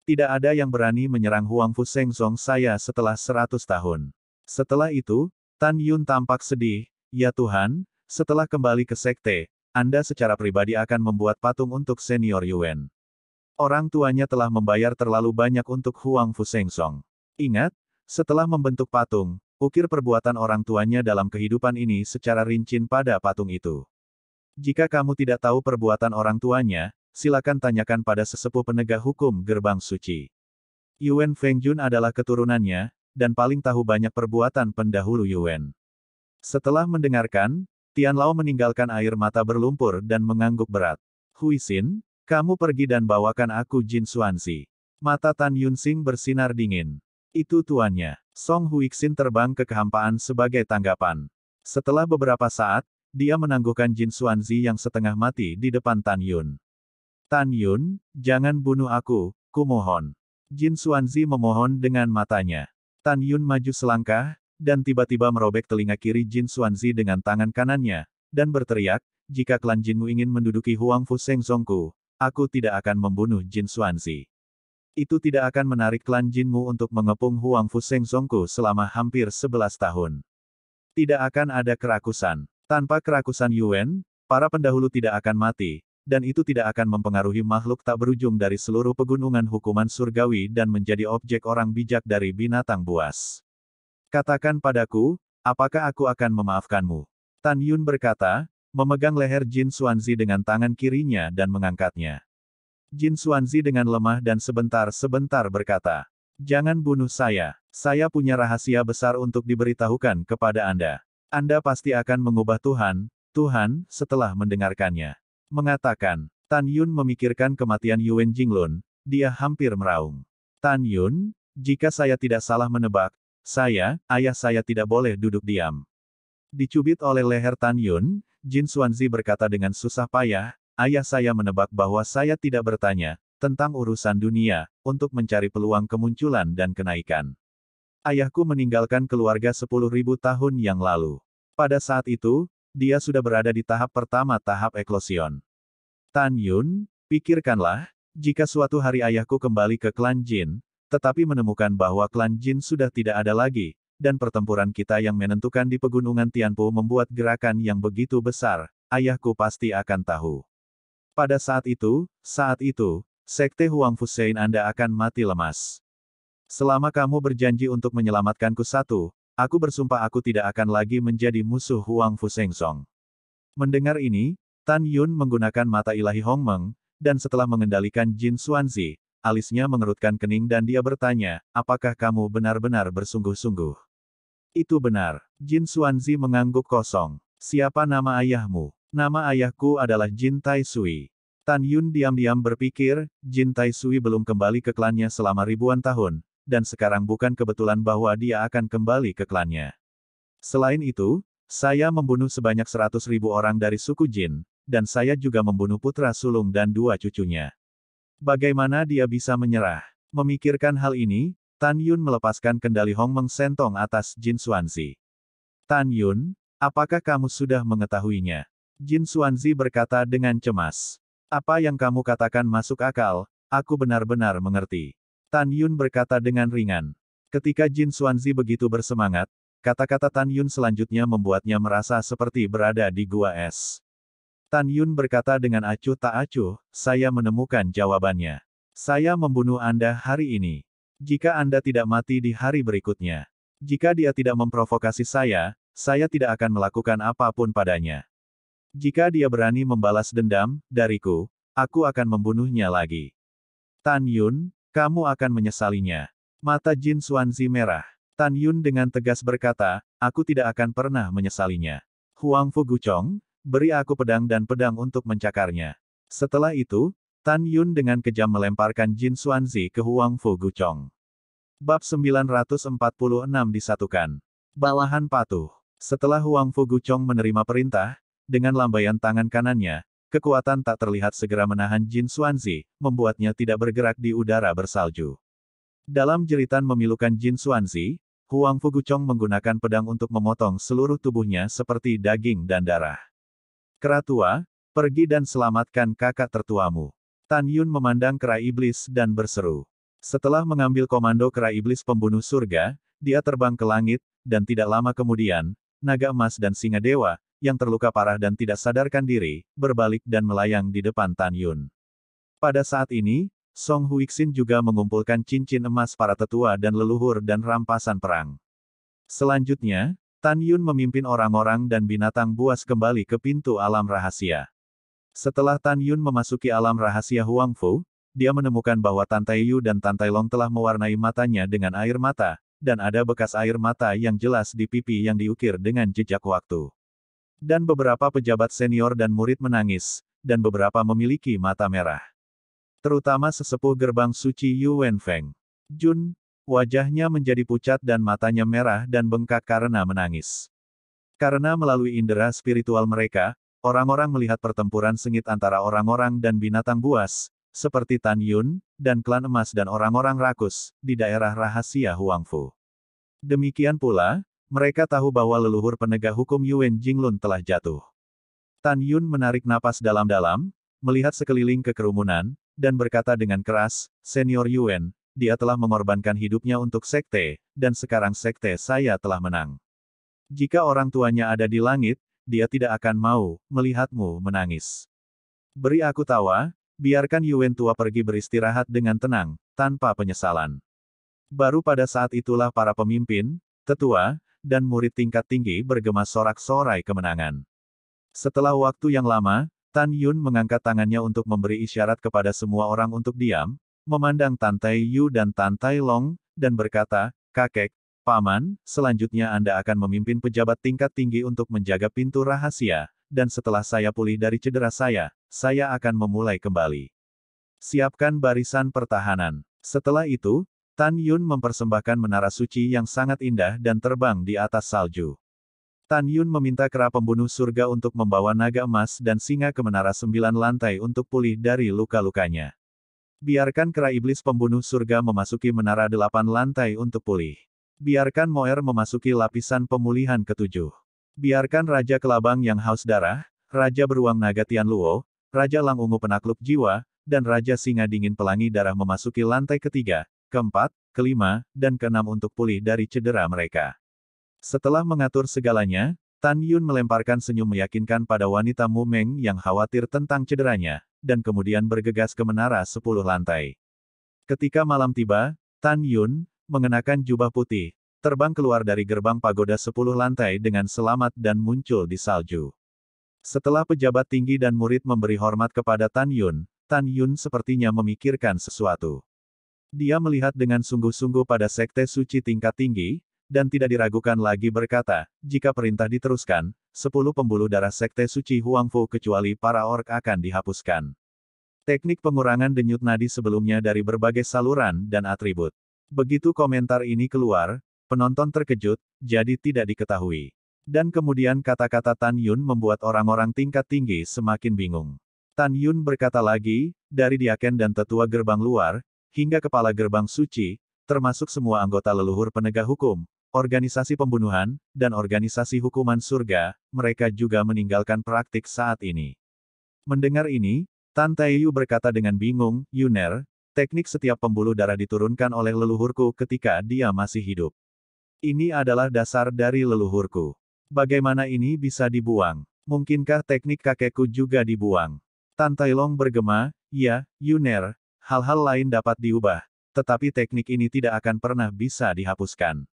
Tidak ada yang berani menyerang Huang Fu Sengsong saya setelah 100 tahun. Setelah itu, Tan Yun tampak sedih, ya Tuhan, setelah kembali ke sekte, Anda secara pribadi akan membuat patung untuk senior Yuan. Orang tuanya telah membayar terlalu banyak untuk Huang Fu Sengsong. Ingat, setelah membentuk patung, ukir perbuatan orang tuanya dalam kehidupan ini secara rinci pada patung itu. Jika kamu tidak tahu perbuatan orang tuanya, silakan tanyakan pada sesepuh penegak hukum gerbang suci. Yuan Fengjun adalah keturunannya, dan paling tahu banyak perbuatan pendahulu Yuan. Setelah mendengarkan, Tian Lao meninggalkan air mata berlumpur dan mengangguk berat. Huixin, kamu pergi dan bawakan aku Jin Xuanzi. Mata Tan Yunsing bersinar dingin. Itu tuannya. Song Huixin terbang ke kehampaan sebagai tanggapan. Setelah beberapa saat, dia menangguhkan Jin Xuanzi yang setengah mati di depan Tan Yun. Tan Yun, jangan bunuh aku, kumohon. Jin Xuanzi memohon dengan matanya. Tan Yun maju selangkah, dan tiba-tiba merobek telinga kiri Jin Xuanzi dengan tangan kanannya, dan berteriak, jika klan Jinmu ingin menduduki Huang Fu Sengsongku, aku tidak akan membunuh Jin Xuanzi. Itu tidak akan menarik klan Jinmu untuk mengepung Huang Fu Sengsongku selama hampir 11 tahun. Tidak akan ada kerakusan. Tanpa kerakusan Yuan, para pendahulu tidak akan mati, dan itu tidak akan mempengaruhi makhluk tak berujung dari seluruh pegunungan hukuman surgawi dan menjadi objek orang bijak dari binatang buas. Katakan padaku, apakah aku akan memaafkanmu? Tan Yun berkata, memegang leher Jin Xuanzi dengan tangan kirinya dan mengangkatnya. Jin Xuanzi dengan lemah dan sebentar-sebentar berkata, jangan bunuh saya punya rahasia besar untuk diberitahukan kepada Anda. Anda pasti akan mengubah Tuhan, setelah mendengarkannya. Mengatakan, Tan Yun memikirkan kematian Yuan Jinglun, dia hampir meraung. Tan Yun, jika saya tidak salah menebak, ayah saya tidak boleh duduk diam. Dicubit oleh leher Tan Yun, Jin Xuanzi berkata dengan susah payah, ayah saya menebak bahwa saya tidak bertanya, tentang urusan dunia, untuk mencari peluang kemunculan dan kenaikan. Ayahku meninggalkan keluarga 10.000 tahun yang lalu. Pada saat itu, dia sudah berada di tahap pertama tahap eklosion. Tan Yun, pikirkanlah, jika suatu hari ayahku kembali ke klan Jin, tetapi menemukan bahwa klan Jin sudah tidak ada lagi, dan pertempuran kita yang menentukan di pegunungan Tianpu membuat gerakan yang begitu besar, ayahku pasti akan tahu. Pada saat itu, Sekte Huang Fusein Anda akan mati lemas. Selama kamu berjanji untuk menyelamatkanku aku bersumpah aku tidak akan lagi menjadi musuh Huang Fusengsong. Mendengar ini, Tan Yun menggunakan mata ilahi Hongmeng, dan setelah mengendalikan Jin Xuanzi, alisnya mengerutkan kening dan dia bertanya, apakah kamu benar-benar bersungguh-sungguh? Itu benar. Jin Xuanzi mengangguk kosong. Siapa nama ayahmu? Nama ayahku adalah Jin Taisui. Tan Yun diam-diam berpikir, Jin Taisui belum kembali ke klannya selama ribuan tahun, dan sekarang bukan kebetulan bahwa dia akan kembali ke klannya. Selain itu, saya membunuh sebanyak 100.000 orang dari suku Jin, dan saya juga membunuh putra sulung dan 2 cucunya. Bagaimana dia bisa menyerah? Memikirkan hal ini, Tan Yun melepaskan kendali Hongmeng Sentong atas Jin Xuanzi. Tan Yun, apakah kamu sudah mengetahuinya? Jin Xuanzi berkata dengan cemas. Apa yang kamu katakan masuk akal, aku benar-benar mengerti. Tan Yun berkata dengan ringan. Ketika Jin Xuanzi begitu bersemangat, kata-kata Tan Yun selanjutnya membuatnya merasa seperti berada di gua es. Tan Yun berkata dengan acuh tak acuh, saya menemukan jawabannya. Saya membunuh Anda hari ini. Jika Anda tidak mati di hari berikutnya. Jika dia tidak memprovokasi saya tidak akan melakukan apapun padanya. Jika dia berani membalas dendam, dariku, aku akan membunuhnya lagi. Tan Yun, kamu akan menyesalinya. Mata Jin Xuanzi merah. Tan Yun dengan tegas berkata, aku tidak akan pernah menyesalinya. Huang Fu Guchong, beri aku pedang dan pedang untuk mencakarnya. Setelah itu, Tan Yun dengan kejam melemparkan Jin Xuanzi ke Huang Fu Guchong. Bab 946 disatukan. Bawahan patuh. Setelah Huang Fu Guchong menerima perintah, dengan lambaian tangan kanannya, kekuatan tak terlihat segera menahan Jin Xuanzi, membuatnya tidak bergerak di udara bersalju. Dalam jeritan memilukan Jin Xuanzi, Huang Fu Guchong menggunakan pedang untuk memotong seluruh tubuhnya seperti daging dan darah. Keratua, pergi dan selamatkan kakak tertuamu. Tan Yun memandang kera iblis dan berseru. Setelah mengambil komando kera iblis pembunuh surga, dia terbang ke langit, dan tidak lama kemudian, naga emas dan singa dewa, yang terluka parah dan tidak sadarkan diri, berbalik dan melayang di depan Tan Yun. Pada saat ini, Song Huixin juga mengumpulkan cincin emas para tetua dan leluhur dan rampasan perang. Selanjutnya, Tan Yun memimpin orang-orang dan binatang buas kembali ke pintu alam rahasia. Setelah Tan Yun memasuki alam rahasia Huang Fu, dia menemukan bahwa Tan Taiyu dan Tan Tailong telah mewarnai matanya dengan air mata, dan ada bekas air mata yang jelas di pipi yang diukir dengan jejak waktu. Dan beberapa pejabat senior dan murid menangis, dan beberapa memiliki mata merah. Terutama sesepuh gerbang suci Yu Wenfeng. Jun, wajahnya menjadi pucat dan matanya merah dan bengkak karena menangis. Karena melalui indera spiritual mereka, orang-orang melihat pertempuran sengit antara orang-orang dan binatang buas, seperti Tan Yun, dan klan emas dan orang-orang rakus, di daerah rahasia Huang Fu. Demikian pula, mereka tahu bahwa leluhur penegak hukum Yuan Jinglun telah jatuh. Tan Yun menarik napas dalam-dalam, melihat sekeliling ke kerumunan, dan berkata dengan keras, Senior Yuan, dia telah mengorbankan hidupnya untuk sekte, dan sekarang sekte saya telah menang. Jika orang tuanya ada di langit, dia tidak akan mau melihatmu menangis. Beri aku tawa, biarkan Yuan tua pergi beristirahat dengan tenang, tanpa penyesalan. Baru pada saat itulah para pemimpin, tetua, dan murid tingkat tinggi bergema sorak-sorai kemenangan. Setelah waktu yang lama, Tan Yun mengangkat tangannya untuk memberi isyarat kepada semua orang untuk diam, memandang Tan Taiyu dan Tan Tailong, dan berkata, kakek, Paman, selanjutnya Anda akan memimpin pejabat tingkat tinggi untuk menjaga pintu rahasia, dan setelah saya pulih dari cedera saya akan memulai kembali. Siapkan barisan pertahanan. Setelah itu, Tan Yun mempersembahkan menara suci yang sangat indah dan terbang di atas salju. Tan Yun meminta kera pembunuh surga untuk membawa naga emas dan singa ke menara 9 lantai untuk pulih dari luka-lukanya. Biarkan kera iblis pembunuh surga memasuki menara 8 lantai untuk pulih. Biarkan Moer memasuki lapisan pemulihan ke-7. Biarkan Raja Kelabang yang haus darah, Raja Beruang Naga Tianluo, Raja Lang Ungu Penakluk Jiwa, dan Raja Singa Dingin Pelangi Darah memasuki lantai ke-3, ke-4, ke-5, dan ke-6 untuk pulih dari cedera mereka. Setelah mengatur segalanya, Tan Yun melemparkan senyum meyakinkan pada wanita Mu Meng yang khawatir tentang cederanya, dan kemudian bergegas ke menara 10 lantai. Ketika malam tiba, Tan Yun, mengenakan jubah putih, terbang keluar dari gerbang pagoda 10 lantai dengan selamat dan muncul di salju. Setelah pejabat tinggi dan murid memberi hormat kepada Tan Yun sepertinya memikirkan sesuatu. Dia melihat dengan sungguh-sungguh pada sekte suci tingkat tinggi, dan tidak diragukan lagi berkata, jika perintah diteruskan, 10 pembuluh darah sekte suci Huangfu kecuali para orc akan dihapuskan. Teknik pengurangan denyut nadi sebelumnya dari berbagai saluran dan atribut. Begitu komentar ini keluar, penonton terkejut, jadi tidak diketahui. Dan kemudian kata-kata Tan Yun membuat orang-orang tingkat tinggi semakin bingung. Tan Yun berkata lagi, dari diaken dan tetua gerbang luar, hingga kepala gerbang suci, termasuk semua anggota leluhur penegak hukum, organisasi pembunuhan, dan organisasi hukuman surga, mereka juga meninggalkan praktik saat ini. Mendengar ini, Tan Taiyu berkata dengan bingung, Yuner, teknik setiap pembuluh darah diturunkan oleh leluhurku ketika dia masih hidup. Ini adalah dasar dari leluhurku. Bagaimana ini bisa dibuang? Mungkinkah teknik kakekku juga dibuang? Tan Tailong bergema, ya, Yuner, hal-hal lain dapat diubah, tetapi teknik ini tidak akan pernah bisa dihapuskan.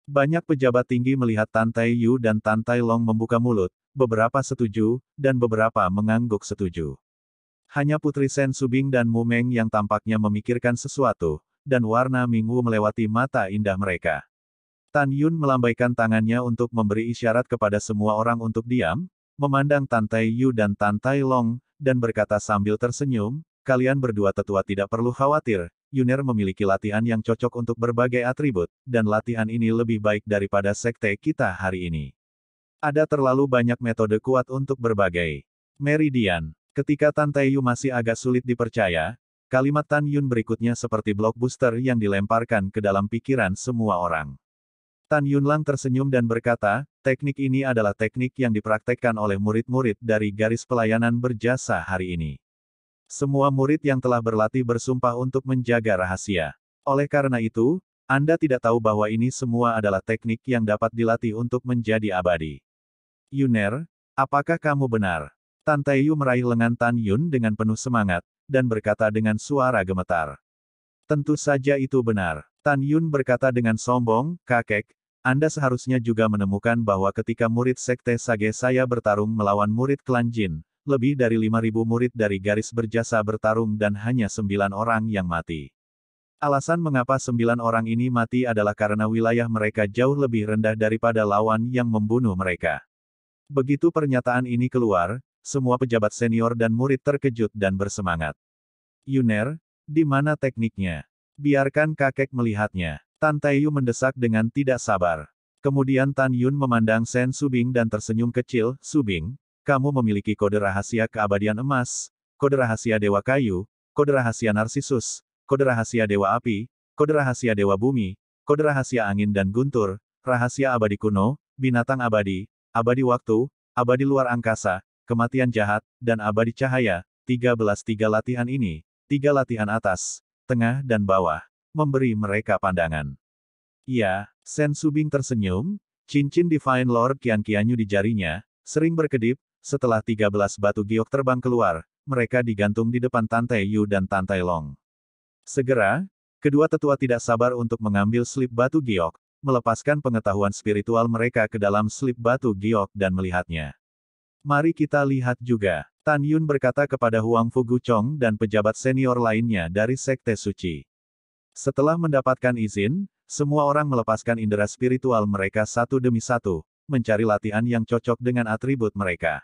Banyak pejabat tinggi melihat Tan Taiyu dan Tan Tailong membuka mulut, beberapa setuju, dan beberapa mengangguk setuju. Hanya Putri Sen Subing dan Mu Meng yang tampaknya memikirkan sesuatu, dan warna Minggu melewati mata indah mereka. Tan Yun melambaikan tangannya untuk memberi isyarat kepada semua orang untuk diam, memandang Tan Taiyu dan Tan Tailong, dan berkata sambil tersenyum, kalian berdua tetua tidak perlu khawatir, Yuner memiliki latihan yang cocok untuk berbagai atribut, dan latihan ini lebih baik daripada sekte kita hari ini. Ada terlalu banyak metode kuat untuk berbagai meridian. Ketika Tan Taiyu masih agak sulit dipercaya, kalimat Tan Yun berikutnya seperti blockbuster yang dilemparkan ke dalam pikiran semua orang. Tan Yunlang tersenyum dan berkata, teknik ini adalah teknik yang dipraktekkan oleh murid-murid dari garis pelayanan berjasa hari ini. Semua murid yang telah berlatih bersumpah untuk menjaga rahasia. Oleh karena itu, Anda tidak tahu bahwa ini semua adalah teknik yang dapat dilatih untuk menjadi abadi. Yuner, apakah kamu benar? Tan Taiyu meraih lengan Tan Yun dengan penuh semangat, dan berkata dengan suara gemetar. Tentu saja itu benar. Tan Yun berkata dengan sombong, kakek, Anda seharusnya juga menemukan bahwa ketika murid sekte Sage saya bertarung melawan murid klan Jin, lebih dari 5.000 murid dari garis berjasa bertarung dan hanya 9 orang yang mati. Alasan mengapa 9 orang ini mati adalah karena wilayah mereka jauh lebih rendah daripada lawan yang membunuh mereka. Begitu pernyataan ini keluar, semua pejabat senior dan murid terkejut dan bersemangat. Yuner, di mana tekniknya? Biarkan kakek melihatnya. Tan Taiyu mendesak dengan tidak sabar. Kemudian Tan Yun memandang Sen Subing dan tersenyum kecil, Subing, kamu memiliki kode rahasia keabadian emas, kode rahasia Dewa Kayu, kode rahasia Narsisus, kode rahasia Dewa Api, kode rahasia Dewa Bumi, kode rahasia Angin dan Guntur, rahasia abadi kuno, binatang abadi, abadi waktu, abadi luar angkasa, kematian jahat, dan abadi cahaya. 13 latihan ini, 3 latihan atas, tengah dan bawah, memberi mereka pandangan. Ya, Sen Subing tersenyum, cincin Divine Lord kian-kianyu di jarinya, sering berkedip. Setelah 13 batu giok terbang keluar, mereka digantung di depan Tan Taiyu dan Tan Tailong. Segera, kedua tetua tidak sabar untuk mengambil slip batu giok, melepaskan pengetahuan spiritual mereka ke dalam slip batu giok dan melihatnya. Mari kita lihat juga. Tan Yun berkata kepada Huang Fu Guchong dan pejabat senior lainnya dari Sekte Suci. Setelah mendapatkan izin, semua orang melepaskan indera spiritual mereka satu demi satu, mencari latihan yang cocok dengan atribut mereka.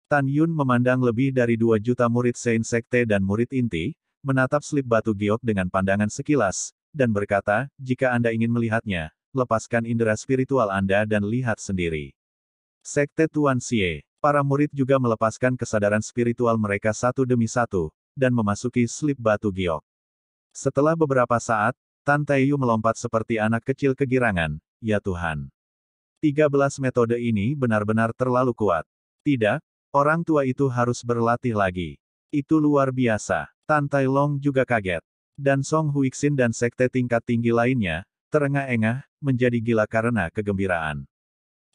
Tan Yun memandang lebih dari 2 juta murid Sein Sekte dan murid inti, menatap slip batu giok dengan pandangan sekilas, dan berkata, jika Anda ingin melihatnya, lepaskan indera spiritual Anda dan lihat sendiri. Sekte Tuan Xie. Para murid juga melepaskan kesadaran spiritual mereka satu demi satu, dan memasuki slip batu giok. Setelah beberapa saat, Tan Taeyu melompat seperti anak kecil kegirangan, ya Tuhan. 13 metode ini benar-benar terlalu kuat. Tidak, orang tua itu harus berlatih lagi. Itu luar biasa. Tan Tai Long juga kaget. Dan Song Huixin dan sekte tingkat tinggi lainnya, terengah-engah, menjadi gila karena kegembiraan.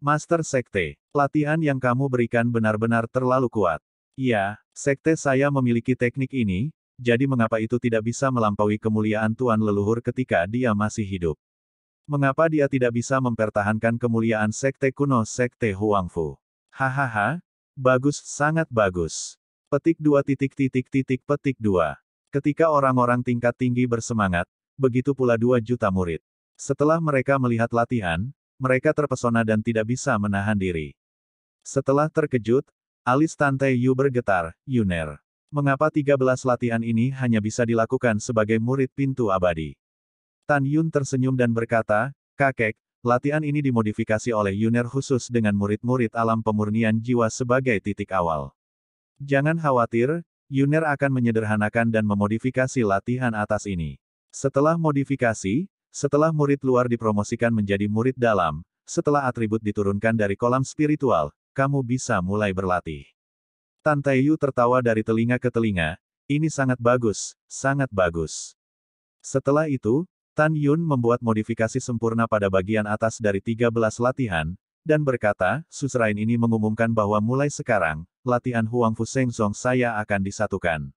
Master Sekte, latihan yang kamu berikan benar-benar terlalu kuat. Ya, sekte saya memiliki teknik ini, jadi mengapa itu tidak bisa melampaui kemuliaan Tuan Leluhur ketika dia masih hidup? Mengapa dia tidak bisa mempertahankan kemuliaan sekte kuno sekte Huangfu? Hahaha, bagus, sangat bagus. Petik 2 petik 2. Ketika orang-orang tingkat tinggi bersemangat, begitu pula 2 juta murid. Setelah mereka melihat latihan, mereka terpesona dan tidak bisa menahan diri. Setelah terkejut, alis Tan Taeyu bergetar, Yuner. Mengapa 13 latihan ini hanya bisa dilakukan sebagai murid pintu abadi? Tan Yun tersenyum dan berkata, kakek, latihan ini dimodifikasi oleh Yuner khusus dengan murid-murid alam pemurnian jiwa sebagai titik awal. Jangan khawatir, Yuner akan menyederhanakan dan memodifikasi latihan atas ini. Setelah modifikasi, setelah murid luar dipromosikan menjadi murid dalam, setelah atribut diturunkan dari kolam spiritual, kamu bisa mulai berlatih. Tan Taeyu tertawa dari telinga ke telinga, ini sangat bagus, sangat bagus. Setelah itu, Tan Yun membuat modifikasi sempurna pada bagian atas dari 13 latihan, dan berkata, Suzerain ini mengumumkan bahwa mulai sekarang, latihan Huangfu Shengzong saya akan disatukan.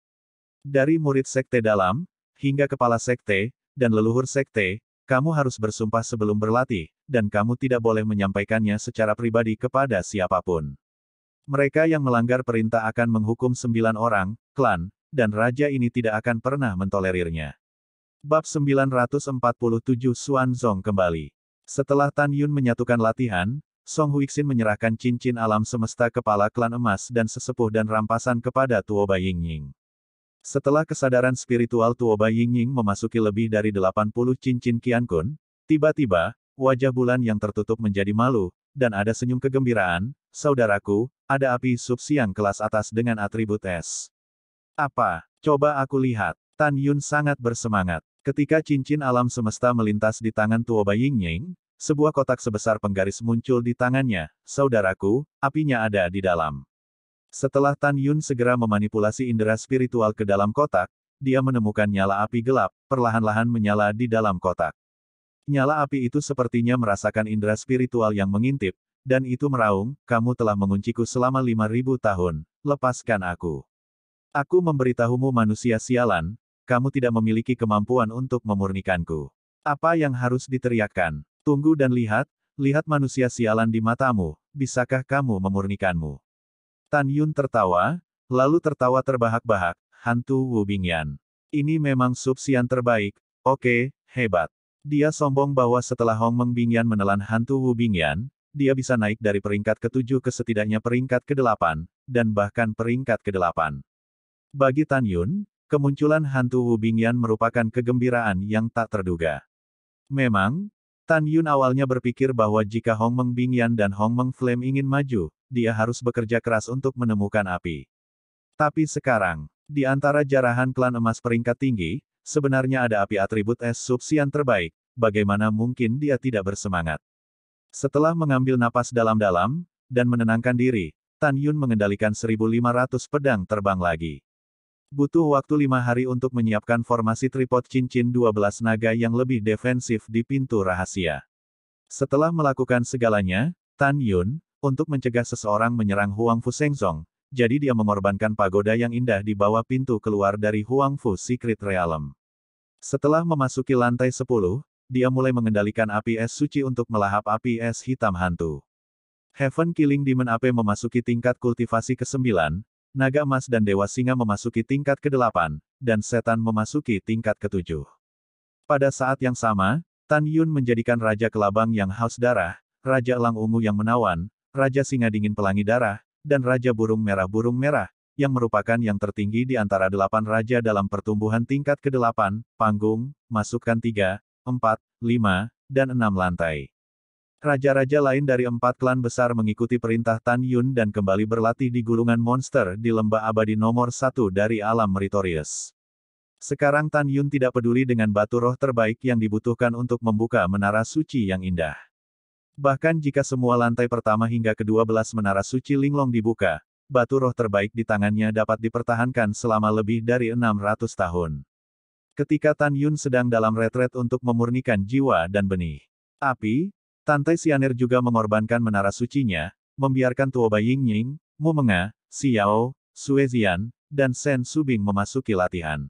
Dari murid sekte dalam, hingga kepala sekte, dan leluhur sekte, kamu harus bersumpah sebelum berlatih, dan kamu tidak boleh menyampaikannya secara pribadi kepada siapapun. Mereka yang melanggar perintah akan menghukum 9 orang, klan, dan raja ini tidak akan pernah mentolerirnya. Bab 947 Xuanzong kembali. Setelah Tan Yun menyatukan latihan, Song Huixin menyerahkan cincin alam semesta kepala klan emas dan sesepuh dan rampasan kepada Tuoba Yingying. Setelah kesadaran spiritual Tuoba Yingying memasuki lebih dari 80 cincin Qiankun, tiba-tiba, wajah bulan yang tertutup menjadi malu, dan ada senyum kegembiraan, saudaraku, ada api subsiang kelas atas dengan atribut es. Apa? Coba aku lihat. Tan Yun sangat bersemangat. Ketika cincin alam semesta melintas di tangan Tuoba Yingying, sebuah kotak sebesar penggaris muncul di tangannya. Saudaraku, apinya ada di dalam. Setelah Tan Yun segera memanipulasi indera spiritual ke dalam kotak, dia menemukan nyala api gelap, perlahan-lahan menyala di dalam kotak. Nyala api itu sepertinya merasakan indera spiritual yang mengintip, dan itu meraung, kamu telah mengunciku selama 5.000 tahun, lepaskan aku. Aku memberitahumu manusia sialan, kamu tidak memiliki kemampuan untuk memurnikanku. Apa yang harus diteriakkan? Tunggu dan lihat, lihat manusia sialan di matamu, bisakah kamu memurnikanmu? Tan Yun tertawa, lalu tertawa terbahak-bahak, hantu Wu Bingyan. Ini memang subsian terbaik, oke, hebat. Dia sombong bahwa setelah Hong Meng Bingyan menelan hantu Wu Bingyan, dia bisa naik dari peringkat ke-7 ke setidaknya peringkat ke-8, dan bahkan peringkat ke-8. Bagi Tan Yun, kemunculan hantu Wu Bingyan merupakan kegembiraan yang tak terduga. Memang, Tan Yun awalnya berpikir bahwa jika Hong Meng Bingyan dan Hong Meng Flame ingin maju, dia harus bekerja keras untuk menemukan api. Tapi sekarang, di antara jarahan klan emas peringkat tinggi, sebenarnya ada api atribut es subsian terbaik, bagaimana mungkin dia tidak bersemangat? Setelah mengambil napas dalam-dalam, dan menenangkan diri, Tan Yun mengendalikan 1.500 pedang terbang lagi. Butuh waktu 5 hari untuk menyiapkan formasi tripod cincin 12 naga yang lebih defensif di pintu rahasia. Setelah melakukan segalanya, Tan Yun, untuk mencegah seseorang menyerang Huangfu Shengzong, jadi dia mengorbankan pagoda yang indah di bawah pintu keluar dari Huangfu Secret Realm. Setelah memasuki lantai 10, dia mulai mengendalikan api es suci untuk melahap api es hitam hantu. Heaven Killing Demon AP memasuki tingkat kultivasi ke-9, naga emas dan dewa singa memasuki tingkat ke-8, dan setan memasuki tingkat ke-7. Pada saat yang sama, Tan Yun menjadikan Raja Kelabang yang haus darah, Raja Elang Ungu yang menawan, Raja Singa Dingin Pelangi Darah, dan Raja Burung Merah, yang merupakan yang tertinggi di antara 8 raja dalam pertumbuhan tingkat ke-8, panggung, masukkan 3, 4, 5, dan 6 lantai. Raja-raja lain dari 4 klan besar mengikuti perintah Tan Yun dan kembali berlatih di gulungan monster di lembah abadi nomor 1 dari alam Meritorious. Sekarang Tan Yun tidak peduli dengan batu roh terbaik yang dibutuhkan untuk membuka menara suci yang indah. Bahkan jika semua lantai pertama hingga ke-12 menara suci Linglong dibuka, batu roh terbaik di tangannya dapat dipertahankan selama lebih dari 600 tahun. Ketika Tan Yun sedang dalam retret untuk memurnikan jiwa dan benih api, Tantai Xianer juga mengorbankan menara sucinya, membiarkan Tuoba Yingying, Mu Menga, Xiao, Sue Zian, dan Shen Subing memasuki latihan.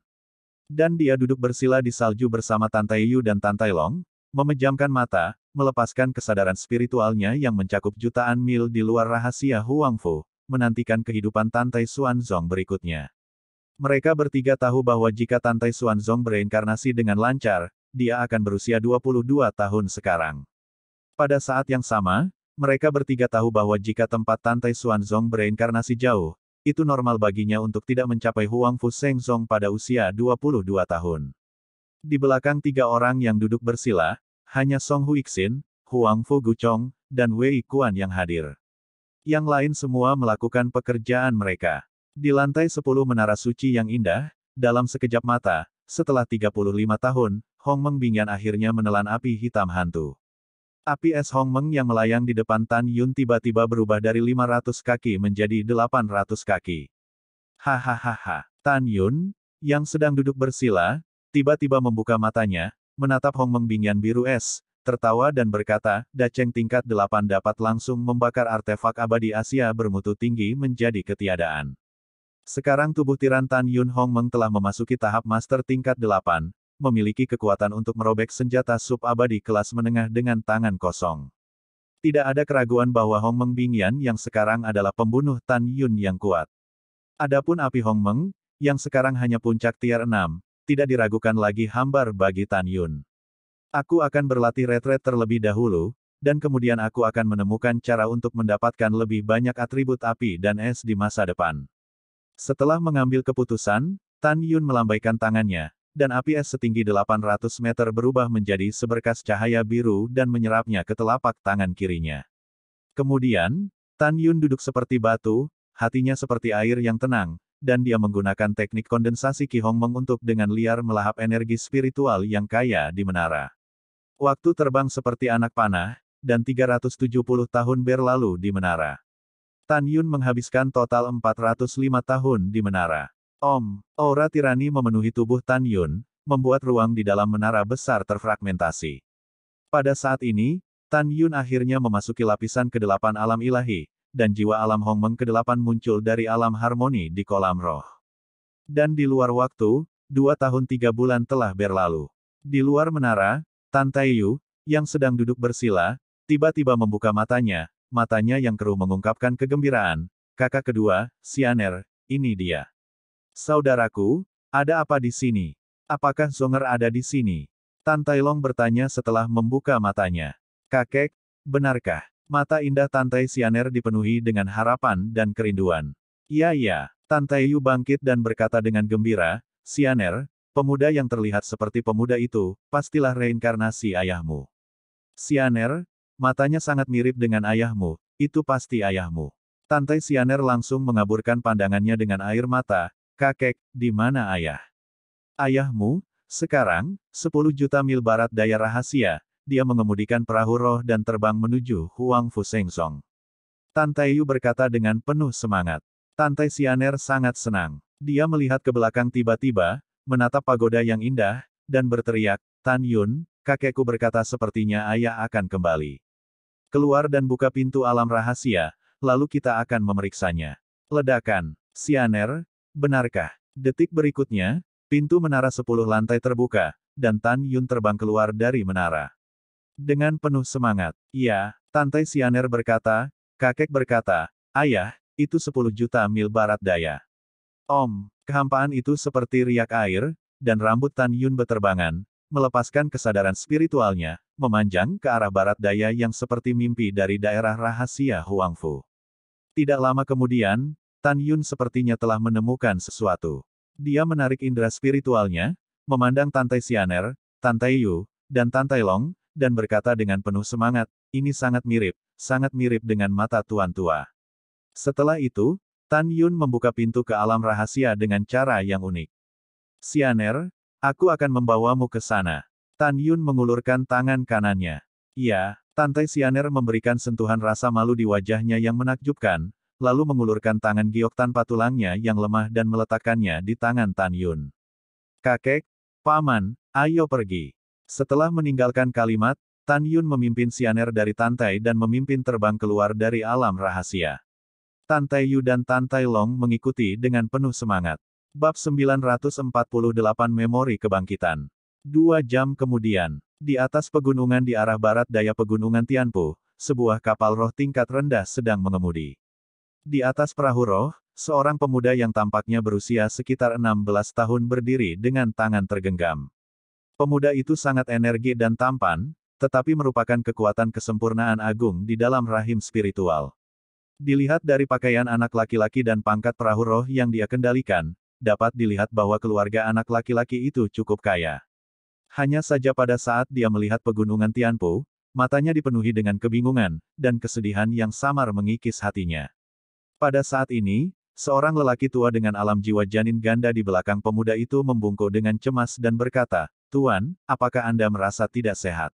Dan dia duduk bersila di salju bersama Tantai Yu dan Tantai Long, memejamkan mata, melepaskan kesadaran spiritualnya yang mencakup jutaan mil di luar rahasia Huangfu, menantikan kehidupan Tantai Xuanzong berikutnya. Mereka bertiga tahu bahwa jika Tantai Xuanzong bereinkarnasi dengan lancar, dia akan berusia 22 tahun sekarang. Pada saat yang sama, mereka bertiga tahu bahwa jika tempat Tantai Xuanzong bereinkarnasi jauh, itu normal baginya untuk tidak mencapai Huangfu Shengzong pada usia 22 tahun. Di belakang 3 orang yang duduk bersila, hanya Song Huixin, Huangfu Guchong, dan Wei Kuan yang hadir. Yang lain semua melakukan pekerjaan mereka. Di lantai 10 menara suci yang indah, dalam sekejap mata, setelah 35 tahun, Hongmeng Bingyan akhirnya menelan api hitam hantu. Api es Hongmeng yang melayang di depan Tan Yun tiba-tiba berubah dari 500 kaki menjadi 800 kaki. Hahaha. Tan Yun, yang sedang duduk bersila, tiba-tiba membuka matanya, menatap Hongmeng Bingyan biru es, tertawa dan berkata, Daceng tingkat 8 dapat langsung membakar artefak abadi Asia bermutu tinggi menjadi ketiadaan. Sekarang tubuh tiran Tan Yun Hongmeng telah memasuki tahap master tingkat 8, memiliki kekuatan untuk merobek senjata sub-abadi kelas menengah dengan tangan kosong. Tidak ada keraguan bahwa Hongmeng Bingyan yang sekarang adalah pembunuh Tan Yun yang kuat. Adapun api Hongmeng, yang sekarang hanya puncak tier 6, tidak diragukan lagi hambar bagi Tan Yun. Aku akan berlatih retret terlebih dahulu, dan kemudian aku akan menemukan cara untuk mendapatkan lebih banyak atribut api dan es di masa depan. Setelah mengambil keputusan, Tan Yun melambaikan tangannya, dan api es setinggi 800 meter berubah menjadi seberkas cahaya biru dan menyerapnya ke telapak tangan kirinya. Kemudian, Tan Yun duduk seperti batu, hatinya seperti air yang tenang, dan dia menggunakan teknik kondensasi Qi Hongmeng untuk dengan liar melahap energi spiritual yang kaya di menara. Waktu terbang seperti anak panah, dan 370 tahun berlalu di menara. Tan Yun menghabiskan total 405 tahun di menara. Aura tirani memenuhi tubuh Tan Yun, membuat ruang di dalam menara besar terfragmentasi. Pada saat ini, Tan Yun akhirnya memasuki lapisan ke-8 alam ilahi, dan jiwa alam Hongmeng ke-8 muncul dari alam harmoni di kolam roh. Dan di luar waktu, 2 tahun 3 bulan telah berlalu. Di luar menara, Tantai Yu, yang sedang duduk bersila, tiba-tiba membuka matanya yang keruh mengungkapkan kegembiraan. Kakak kedua, Xianer, ini dia. Saudaraku, ada apa di sini? Apakah Zonger ada di sini? Tan Tailong bertanya setelah membuka matanya. Kakek, benarkah? Mata indah Tantai Xianer dipenuhi dengan harapan dan kerinduan. Iya. Tantai Yu bangkit dan berkata dengan gembira, Xianer, pemuda yang terlihat seperti pemuda itu, pastilah reinkarnasi ayahmu. Xianer, matanya sangat mirip dengan ayahmu, itu pasti ayahmu. Tantai Xianer langsung mengaburkan pandangannya dengan air mata. Kakek, di mana ayah? Ayahmu, sekarang, 10 juta mil barat daya rahasia, dia mengemudikan perahu roh dan terbang menuju Huangfu Shengzong. Tantai Yu berkata dengan penuh semangat. Tantai Xianer sangat senang. Dia melihat ke belakang tiba-tiba, menatap pagoda yang indah, dan berteriak, Tan Yun, kakekku berkata sepertinya ayah akan kembali. Keluar dan buka pintu alam rahasia, lalu kita akan memeriksanya. Ledakan. Xianer, benarkah? Detik berikutnya, pintu menara 10 lantai terbuka, dan Tan Yun terbang keluar dari menara. Dengan penuh semangat, ya, Tantai Xianer berkata, kakek berkata, ayah, itu 10 juta mil barat daya. Kehampaan itu seperti riak air, dan rambut Tan Yun beterbangan, melepaskan kesadaran spiritualnya, memanjang ke arah barat daya yang seperti mimpi dari daerah rahasia Huangfu. Tidak lama kemudian, Tan Yun sepertinya telah menemukan sesuatu. Dia menarik indera spiritualnya, memandang Tantai Xianer, Tantai Yu, dan Tantai Long, dan berkata dengan penuh semangat, ini sangat mirip dengan mata Tuan tua. Setelah itu, Tan Yun membuka pintu ke alam rahasia dengan cara yang unik. Xianer, aku akan membawamu ke sana. Tan Yun mengulurkan tangan kanannya. Iya, Tante Xianer memberikan sentuhan rasa malu di wajahnya yang menakjubkan, lalu mengulurkan tangan giok tanpa tulangnya yang lemah dan meletakkannya di tangan Tan Yun. Kakek, Paman, ayo pergi. Setelah meninggalkan kalimat, Tan Yun memimpin Xianer dari Tantai dan memimpin terbang keluar dari alam rahasia. Tantai Yu dan Tantai Long mengikuti dengan penuh semangat. Bab 948 Memori Kebangkitan. 2 jam kemudian, di atas pegunungan di arah barat daya pegunungan Tianpu, sebuah kapal roh tingkat rendah sedang mengemudi. Di atas perahu roh, seorang pemuda yang tampaknya berusia sekitar 16 tahun berdiri dengan tangan tergenggam. Pemuda itu sangat energi dan tampan, tetapi merupakan kekuatan kesempurnaan agung di dalam rahim spiritual. Dilihat dari pakaian anak laki-laki dan pangkat perahu roh yang dia kendalikan, dapat dilihat bahwa keluarga anak laki-laki itu cukup kaya. Hanya saja pada saat dia melihat pegunungan Tianpu, matanya dipenuhi dengan kebingungan, dan kesedihan yang samar mengikis hatinya. Pada saat ini, seorang lelaki tua dengan alam jiwa janin ganda di belakang pemuda itu membungkuk dengan cemas dan berkata, "Tuan, apakah Anda merasa tidak sehat?"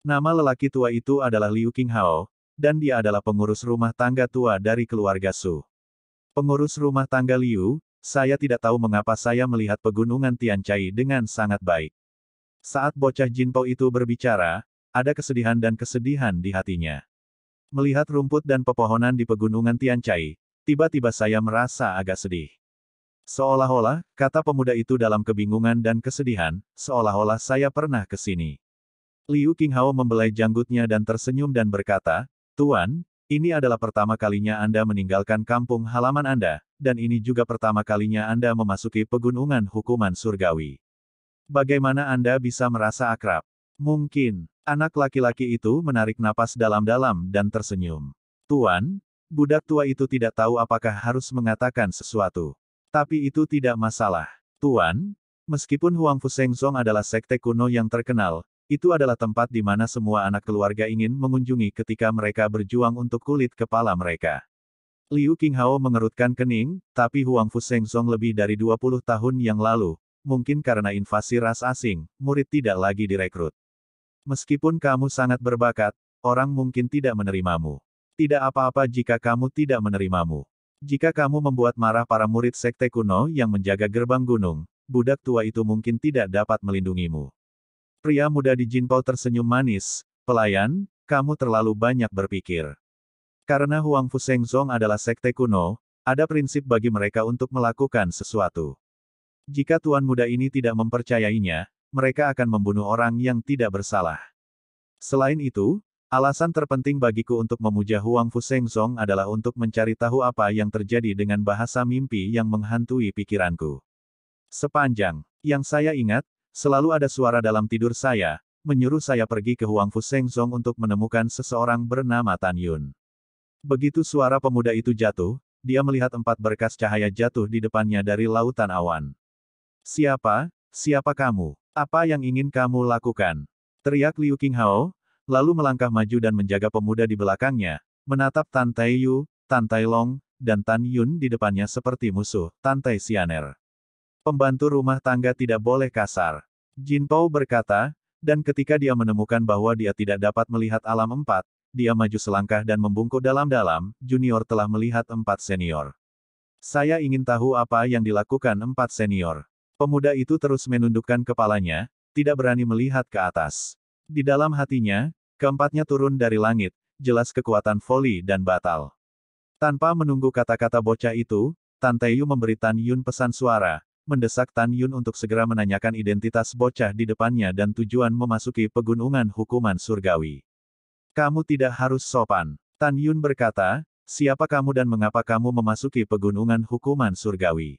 Nama lelaki tua itu adalah Liu Qinghao, dan dia adalah pengurus rumah tangga tua dari keluarga Su. Pengurus rumah tangga Liu, saya tidak tahu mengapa saya melihat pegunungan Tianchai dengan sangat baik. Saat bocah Jinpao itu berbicara, ada kesedihan di hatinya. Melihat rumput dan pepohonan di pegunungan Tianchai, tiba-tiba saya merasa agak sedih. Seolah-olah, kata pemuda itu dalam kebingungan dan kesedihan, seolah-olah saya pernah ke sini. Liu Qinghao membelai janggutnya dan tersenyum dan berkata, "Tuan, ini adalah pertama kalinya Anda meninggalkan kampung halaman Anda, dan ini juga pertama kalinya Anda memasuki pegunungan hukuman surgawi. Bagaimana Anda bisa merasa akrab?" Mungkin, anak laki-laki itu menarik napas dalam-dalam dan tersenyum. "Tuan, budak tua itu tidak tahu apakah harus mengatakan sesuatu. Tapi itu tidak masalah. Tuan, meskipun Huang Fushengzong adalah sekte kuno yang terkenal, itu adalah tempat di mana semua anak keluarga ingin mengunjungi ketika mereka berjuang untuk kulit kepala mereka." Liu Qinghao mengerutkan kening, tapi Huang Fushengzong lebih dari 20 tahun yang lalu, mungkin karena invasi ras asing, murid tidak lagi direkrut. Meskipun kamu sangat berbakat, orang mungkin tidak menerimamu. Tidak apa-apa jika kamu tidak menerimamu. Jika kamu membuat marah para murid sekte kuno yang menjaga gerbang gunung, budak tua itu mungkin tidak dapat melindungimu. Pria muda di Jinpao tersenyum manis, "Pelayan, kamu terlalu banyak berpikir. Karena Huang Fushengzong adalah sekte kuno, ada prinsip bagi mereka untuk melakukan sesuatu. Jika tuan muda ini tidak mempercayainya, mereka akan membunuh orang yang tidak bersalah. Selain itu, alasan terpenting bagiku untuk memuja Huang Fushengzong adalah untuk mencari tahu apa yang terjadi dengan bahasa mimpi yang menghantui pikiranku. Sepanjang yang saya ingat, selalu ada suara dalam tidur saya, menyuruh saya pergi ke Huang Fushengzong untuk menemukan seseorang bernama Tan Yun." Begitu suara pemuda itu jatuh, dia melihat 4 berkas cahaya jatuh di depannya dari lautan awan. Siapa kamu? Apa yang ingin kamu lakukan?" teriak Liu Qinghao, lalu melangkah maju dan menjaga pemuda di belakangnya, menatap Tantai Yu, Tantai Long, dan Tan Yun di depannya seperti musuh, Tantai Xianer. "Pembantu rumah tangga tidak boleh kasar," Jinpao berkata, dan ketika dia menemukan bahwa dia tidak dapat melihat alam 4, dia maju selangkah dan membungkuk dalam-dalam, "Junior telah melihat 4 senior. Saya ingin tahu apa yang dilakukan 4 senior." Pemuda itu terus menundukkan kepalanya, tidak berani melihat ke atas. Di dalam hatinya, keempatnya turun dari langit, jelas kekuatan voli dan batal. Tanpa menunggu kata-kata bocah itu, Tante Yu memberi Tan Yun pesan suara, mendesak Tan Yun untuk segera menanyakan identitas bocah di depannya dan tujuan memasuki pegunungan hukuman surgawi. "Kamu tidak harus sopan," Tan Yun berkata, "siapa kamu dan mengapa kamu memasuki pegunungan hukuman surgawi?"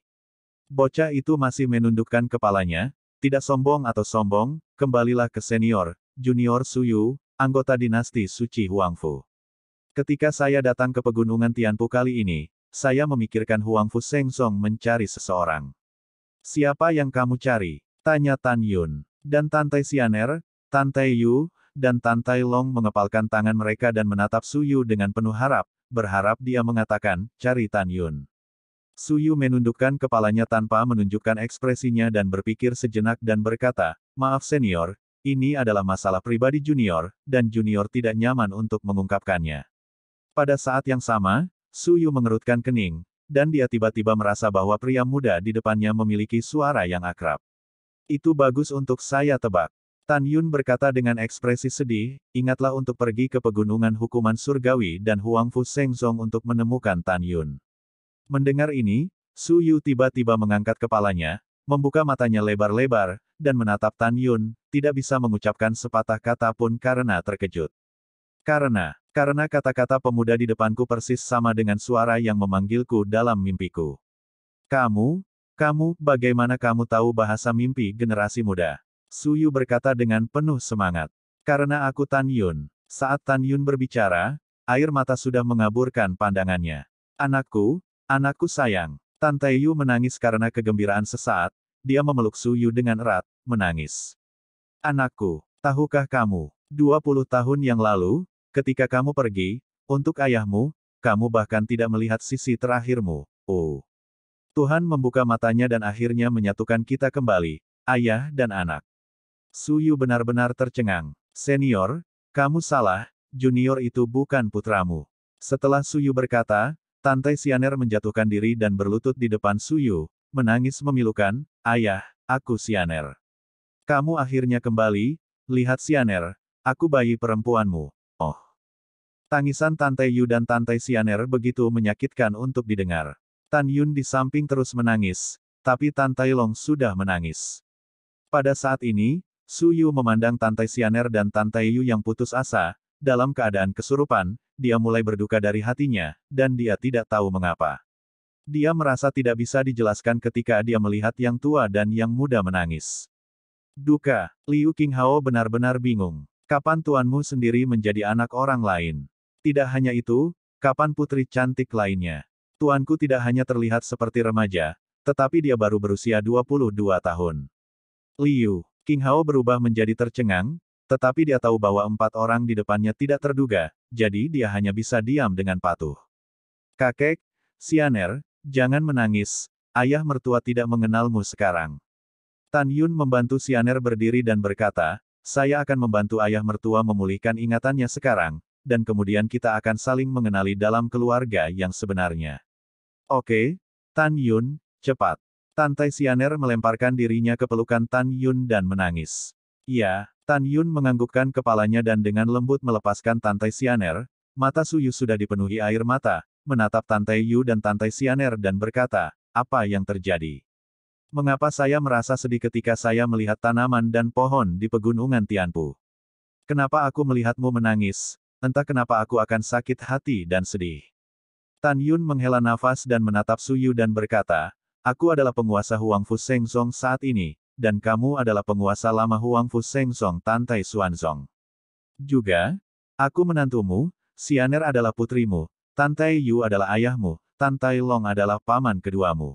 Bocah itu masih menundukkan kepalanya, "Tidak sombong atau sombong, kembalilah ke senior, junior Suyu, anggota dinasti suci Huangfu. Ketika saya datang ke pegunungan Tianpu kali ini, saya memikirkan Huang Fushengzong mencari seseorang." "Siapa yang kamu cari?" tanya Tan Yun. Dan Tante Xianer, Tante Yu, dan Tan Tai Long mengepalkan tangan mereka dan menatap Su Yu dengan penuh berharap dia mengatakan, cari Tan Yun. Su Yu menundukkan kepalanya tanpa menunjukkan ekspresinya dan berpikir sejenak dan berkata, maaf senior, ini adalah masalah pribadi junior, dan junior tidak nyaman untuk mengungkapkannya. Pada saat yang sama, Su Yu mengerutkan kening, dan dia tiba-tiba merasa bahwa pria muda di depannya memiliki suara yang akrab. Itu bagus untuk saya tebak. Tan Yun berkata dengan ekspresi sedih, ingatlah untuk pergi ke pegunungan hukuman surgawi dan Huang Fu Shengzong untuk menemukan Tan Yun. Mendengar ini, Su Yu tiba-tiba mengangkat kepalanya, membuka matanya lebar-lebar, dan menatap Tan Yun, tidak bisa mengucapkan sepatah kata pun karena terkejut. Karena kata-kata pemuda di depanku persis sama dengan suara yang memanggilku dalam mimpiku. Kamu, bagaimana kamu tahu bahasa mimpi generasi muda? Su Yu berkata dengan penuh semangat. Karena aku Tan Yun. Saat Tan Yun berbicara, air mata sudah mengaburkan pandangannya. Anakku sayang. Tan Taeyu menangis karena kegembiraan sesaat, dia memeluk Su Yu dengan erat, menangis. Anakku, tahukah kamu, 20 tahun yang lalu, ketika kamu pergi, untuk ayahmu, kamu bahkan tidak melihat sisi terakhirmu. Oh. Tuhan membuka matanya dan akhirnya menyatukan kita kembali, ayah dan anak. Su Yu benar-benar tercengang. Senior, kamu salah, junior itu bukan putramu. Setelah Su Yu berkata, Tante Xianer menjatuhkan diri dan berlutut di depan Su Yu, menangis memilukan, ayah, aku Xianer. Kamu akhirnya kembali, lihat Xianer, aku bayi perempuanmu. Oh. Tangisan Tante Yu dan Tante Xianer begitu menyakitkan untuk didengar. Tan Yun di samping terus menangis, tapi Tan Tai Long sudah menangis. Pada saat ini, Su Yu memandang Tan Tai Xianer dan Tan Taeyu yang putus asa, dalam keadaan kesurupan, dia mulai berduka dari hatinya, dan dia tidak tahu mengapa. Dia merasa tidak bisa dijelaskan ketika dia melihat yang tua dan yang muda menangis. Duka, Liu Qinghao benar-benar bingung. Kapan tuanmu sendiri menjadi anak orang lain? Tidak hanya itu, kapan putri cantik lainnya? Tuanku tidak hanya terlihat seperti remaja, tetapi dia baru berusia 22 tahun. Liu Qinghao berubah menjadi tercengang, tetapi dia tahu bahwa 4 orang di depannya tidak terduga, jadi dia hanya bisa diam dengan patuh. Kakek, Xianer, jangan menangis, ayah mertua tidak mengenalmu sekarang. Tan Yun membantu Xianer berdiri dan berkata, saya akan membantu ayah mertua memulihkan ingatannya sekarang, dan kemudian kita akan saling mengenali dalam keluarga yang sebenarnya. Oke, Tan Yun, cepat. Tante Xianer melemparkan dirinya ke pelukan Tan Yun dan menangis. Ya, Tan Yun menganggukkan kepalanya dan dengan lembut melepaskan Tante Xianer, mata Su Yu sudah dipenuhi air mata, menatap Tante Yu dan Tante Xianer dan berkata, apa yang terjadi? Mengapa saya merasa sedih ketika saya melihat tanaman dan pohon di pegunungan Tianpu? Kenapa aku melihatmu menangis? Entah kenapa aku akan sakit hati dan sedih. Tan Yun menghela nafas dan menatap Su Yu dan berkata, aku adalah penguasa Huang Fu Shengzong saat ini, dan kamu adalah penguasa lama Huang Fu Shengzong Tante Xuanzong. Juga, aku menantumu, Xianer adalah putrimu, Tante Yu adalah ayahmu, Tante Long adalah paman keduamu.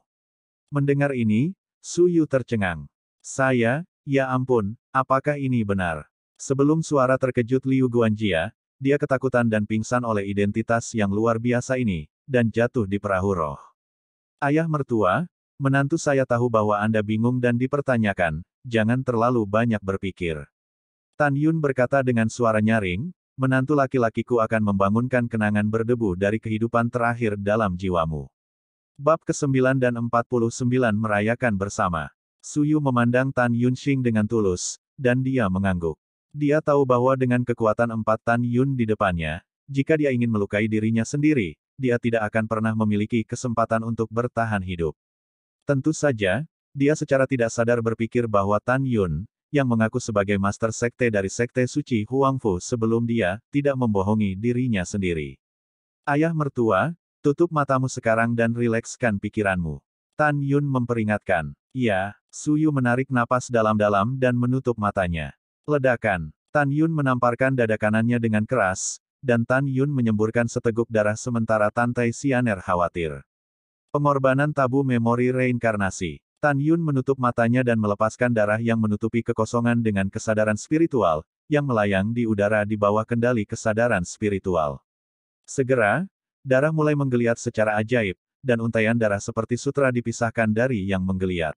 Mendengar ini, Su Yu tercengang. Ya ampun, apakah ini benar? Sebelum suara terkejut Liu Guanjia, dia ketakutan dan pingsan oleh identitas yang luar biasa ini, dan jatuh di perahu roh. Ayah mertua, menantu saya tahu bahwa Anda bingung dan dipertanyakan, jangan terlalu banyak berpikir. Tan Yun berkata dengan suara nyaring, menantu laki-lakiku akan membangunkan kenangan berdebu dari kehidupan terakhir dalam jiwamu. Bab ke-9 dan 49 merayakan bersama. Su Yu memandang Tan Yun Xing dengan tulus, dan dia mengangguk. Dia tahu bahwa dengan kekuatan 4 Tan Yun di depannya, jika dia ingin melukai dirinya sendiri, dia tidak akan pernah memiliki kesempatan untuk bertahan hidup. Tentu saja, dia secara tidak sadar berpikir bahwa Tan Yun, yang mengaku sebagai master sekte dari sekte suci Huang Fu sebelum dia, tidak membohongi dirinya sendiri. Ayah mertua, tutup matamu sekarang dan rilekskan pikiranmu. Tan Yun memperingatkan. Ya, Su Yu menarik napas dalam-dalam dan menutup matanya. Ledakan. Tan Yun menamparkan dada kanannya dengan keras, dan Tan Yun menyemburkan seteguk darah sementara Tante Xianer khawatir. Pengorbanan tabu memori reinkarnasi. Tan Yun menutup matanya dan melepaskan darah yang menutupi kekosongan dengan kesadaran spiritual, yang melayang di udara di bawah kendali kesadaran spiritual. Segera, darah mulai menggeliat secara ajaib, dan untaian darah seperti sutra dipisahkan dari yang menggeliat.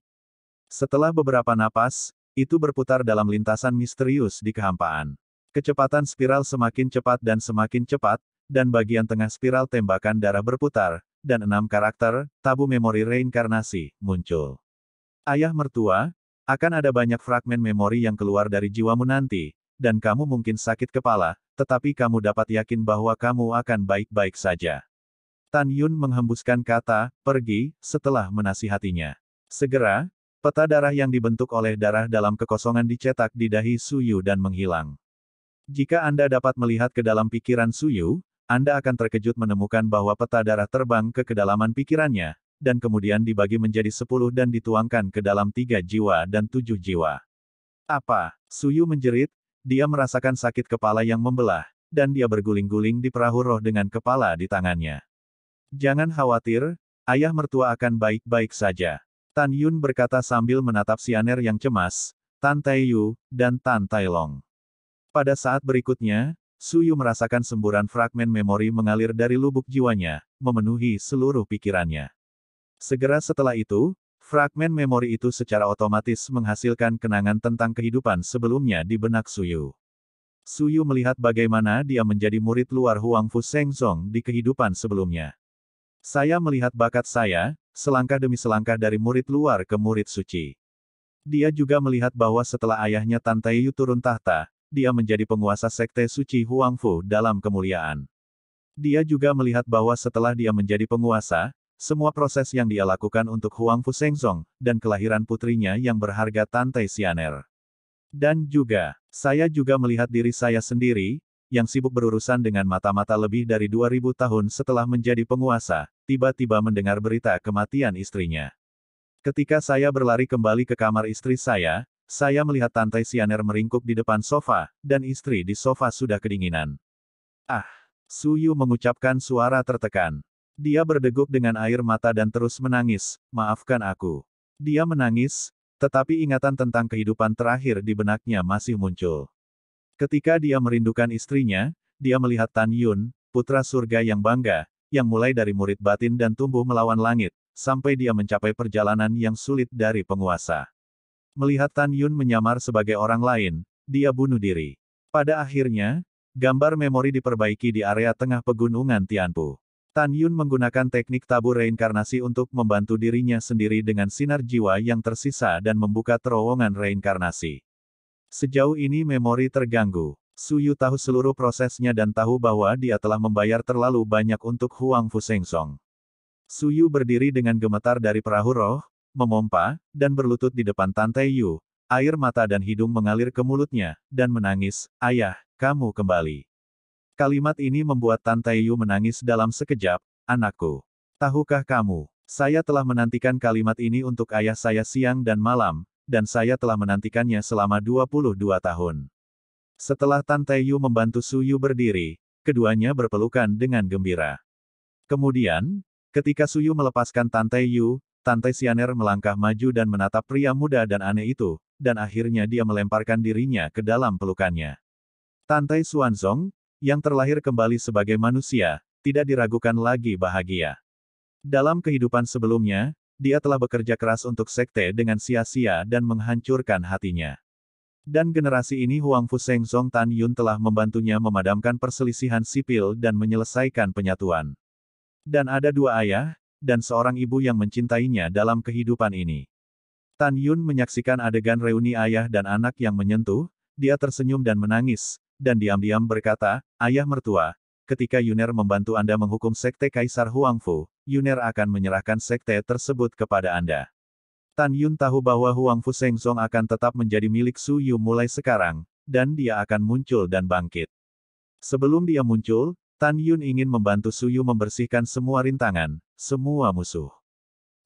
Setelah beberapa napas, itu berputar dalam lintasan misterius di kehampaan. Kecepatan spiral semakin cepat, dan bagian tengah spiral tembakan darah berputar, dan 6 karakter, tabu memori reinkarnasi, muncul. Ayah mertua, akan ada banyak fragmen memori yang keluar dari jiwamu nanti, dan kamu mungkin sakit kepala, tetapi kamu dapat yakin bahwa kamu akan baik-baik saja. Tan Yun menghembuskan kata, pergi, setelah menasihatinya. Segera, peta darah yang dibentuk oleh darah dalam kekosongan dicetak di dahi Suyu dan menghilang. Jika Anda dapat melihat ke dalam pikiran Suyu, Anda akan terkejut menemukan bahwa peta darah terbang ke kedalaman pikirannya, dan kemudian dibagi menjadi 10 dan dituangkan ke dalam 3 jiwa dan 7 jiwa. Apa? Suyu menjerit, dia merasakan sakit kepala yang membelah, dan dia berguling-guling di perahu roh dengan kepala di tangannya. Jangan khawatir, ayah mertua akan baik-baik saja. Tan Yun berkata sambil menatap Sianer yang cemas, Tan Taiyu, dan Tan Tailong. Pada saat berikutnya, Suyu merasakan semburan fragmen memori mengalir dari lubuk jiwanya, memenuhi seluruh pikirannya. Segera setelah itu, fragmen memori itu secara otomatis menghasilkan kenangan tentang kehidupan sebelumnya di benak Suyu. Suyu melihat bagaimana dia menjadi murid luar Huang Fu Shengzong di kehidupan sebelumnya. Saya melihat bakat saya, selangkah demi selangkah dari murid luar ke murid suci. Dia juga melihat bahwa setelah ayahnya Tan Taiyu turun tahta, dia menjadi penguasa sekte suci Huang Fu dalam kemuliaan. Dia juga melihat bahwa setelah dia menjadi penguasa, semua proses yang dia lakukan untuk Huang Fu Shengzong, dan kelahiran putrinya yang berharga Tan Tai Sianer. Dan juga, saya juga melihat diri saya sendiri, yang sibuk berurusan dengan mata-mata lebih dari 2000 tahun setelah menjadi penguasa, tiba-tiba mendengar berita kematian istrinya. Ketika saya berlari kembali ke kamar istri saya melihat Tan Tai Sianer meringkuk di depan sofa, dan istri di sofa sudah kedinginan. Ah! Suyu mengucapkan suara tertekan. Dia berdeguk dengan air mata dan terus menangis, maafkan aku. Dia menangis, tetapi ingatan tentang kehidupan terakhir di benaknya masih muncul. Ketika dia merindukan istrinya, dia melihat Tan Yun, putra surga yang bangga, yang mulai dari murid batin dan tumbuh melawan langit, sampai dia mencapai perjalanan yang sulit dari penguasa. Melihat Tan Yun menyamar sebagai orang lain, dia bunuh diri. Pada akhirnya, gambar memori diperbaiki di area tengah pegunungan Tianpu. Tan Yun menggunakan teknik tabu reinkarnasi untuk membantu dirinya sendiri dengan sinar jiwa yang tersisa dan membuka terowongan reinkarnasi. Sejauh ini memori terganggu. Suyu tahu seluruh prosesnya dan tahu bahwa dia telah membayar terlalu banyak untuk Huang Fu Shengzong. Suyu berdiri dengan gemetar dari perahu roh, memompa, dan berlutut di depan Tan Taiyu. Air mata dan hidung mengalir ke mulutnya, dan menangis, ayah, kamu kembali. Kalimat ini membuat Tan Taiyu menangis dalam sekejap, anakku. Tahukah kamu, saya telah menantikan kalimat ini untuk ayah saya siang dan malam, dan saya telah menantikannya selama 22 tahun. Setelah Tan Taiyu membantu Suyu berdiri, keduanya berpelukan dengan gembira. Kemudian, ketika Suyu melepaskan Tan Taiyu, Tan Tai Sianer melangkah maju dan menatap pria muda dan aneh itu, dan akhirnya dia melemparkan dirinya ke dalam pelukannya. Tan Tai Xuanzong, yang terlahir kembali sebagai manusia, tidak diragukan lagi bahagia. Dalam kehidupan sebelumnya, dia telah bekerja keras untuk sekte dengan sia-sia dan menghancurkan hatinya. Dan generasi ini Huang Fu Shengzong Tan Yun telah membantunya memadamkan perselisihan sipil dan menyelesaikan penyatuan. Dan ada 2 ayah, dan seorang ibu yang mencintainya dalam kehidupan ini. Tan Yun menyaksikan adegan reuni ayah dan anak yang menyentuh, dia tersenyum dan menangis, dan diam-diam berkata, ayah mertua, ketika Yuner membantu Anda menghukum sekte Kaisar Huang Fu, Yuner akan menyerahkan sekte tersebut kepada Anda. Tan Yun tahu bahwa Huang Fu Shengzong akan tetap menjadi milik Suyu mulai sekarang, dan dia akan muncul dan bangkit. Sebelum dia muncul, Tan Yun ingin membantu Suyu membersihkan semua rintangan, semua musuh.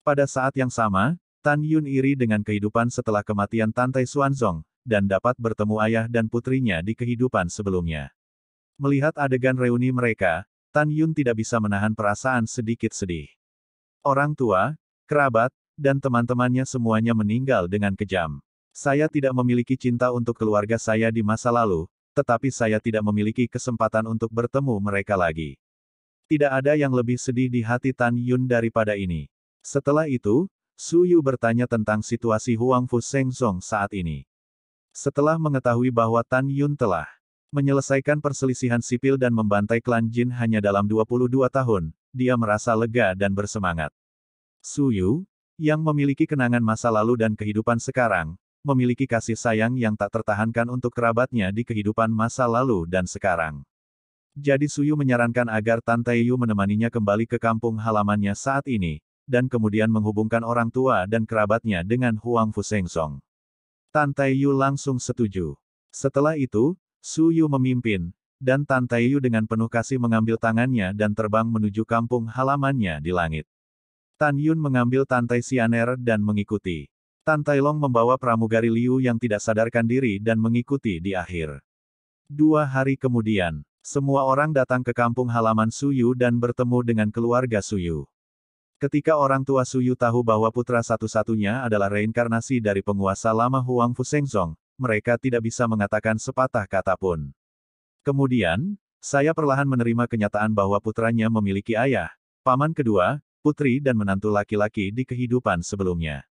Pada saat yang sama, Tan Yun iri dengan kehidupan setelah kematian Tan Tai Xuanzong, dan dapat bertemu ayah dan putrinya di kehidupan sebelumnya. Melihat adegan reuni mereka, Tan Yun tidak bisa menahan perasaan sedikit sedih. Orang tua, kerabat, dan teman-temannya semuanya meninggal dengan kejam. Saya tidak memiliki cinta untuk keluarga saya di masa lalu, tetapi saya tidak memiliki kesempatan untuk bertemu mereka lagi. Tidak ada yang lebih sedih di hati Tan Yun daripada ini. Setelah itu, Su Yu bertanya tentang situasi Huang Fu Shengzong saat ini. Setelah mengetahui bahwa Tan Yun telah menyelesaikan perselisihan sipil dan membantai klan Jin hanya dalam 22 tahun, dia merasa lega dan bersemangat. Su Yu, yang memiliki kenangan masa lalu dan kehidupan sekarang, memiliki kasih sayang yang tak tertahankan untuk kerabatnya di kehidupan masa lalu dan sekarang. Jadi Su Yu menyarankan agar Tante Yu menemaninya kembali ke kampung halamannya saat ini, dan kemudian menghubungkan orang tua dan kerabatnya dengan Huang Fu Shengzong. Tante Yu langsung setuju. Setelah itu, Su Yu memimpin, dan Tante Yu dengan penuh kasih mengambil tangannya dan terbang menuju kampung halamannya di langit. Tan Yun mengambil Tante Xianer dan mengikuti. Tante Long membawa pramugari Liu yang tidak sadarkan diri dan mengikuti di akhir. 2 hari kemudian, semua orang datang ke kampung halaman Su Yu dan bertemu dengan keluarga Su Yu. Ketika orang tua Su Yu tahu bahwa putra satu-satunya adalah reinkarnasi dari penguasa lama Huang Fu Shengzong, mereka tidak bisa mengatakan sepatah kata pun. Kemudian, saya perlahan menerima kenyataan bahwa putranya memiliki ayah, paman kedua, putri dan menantu laki-laki di kehidupan sebelumnya.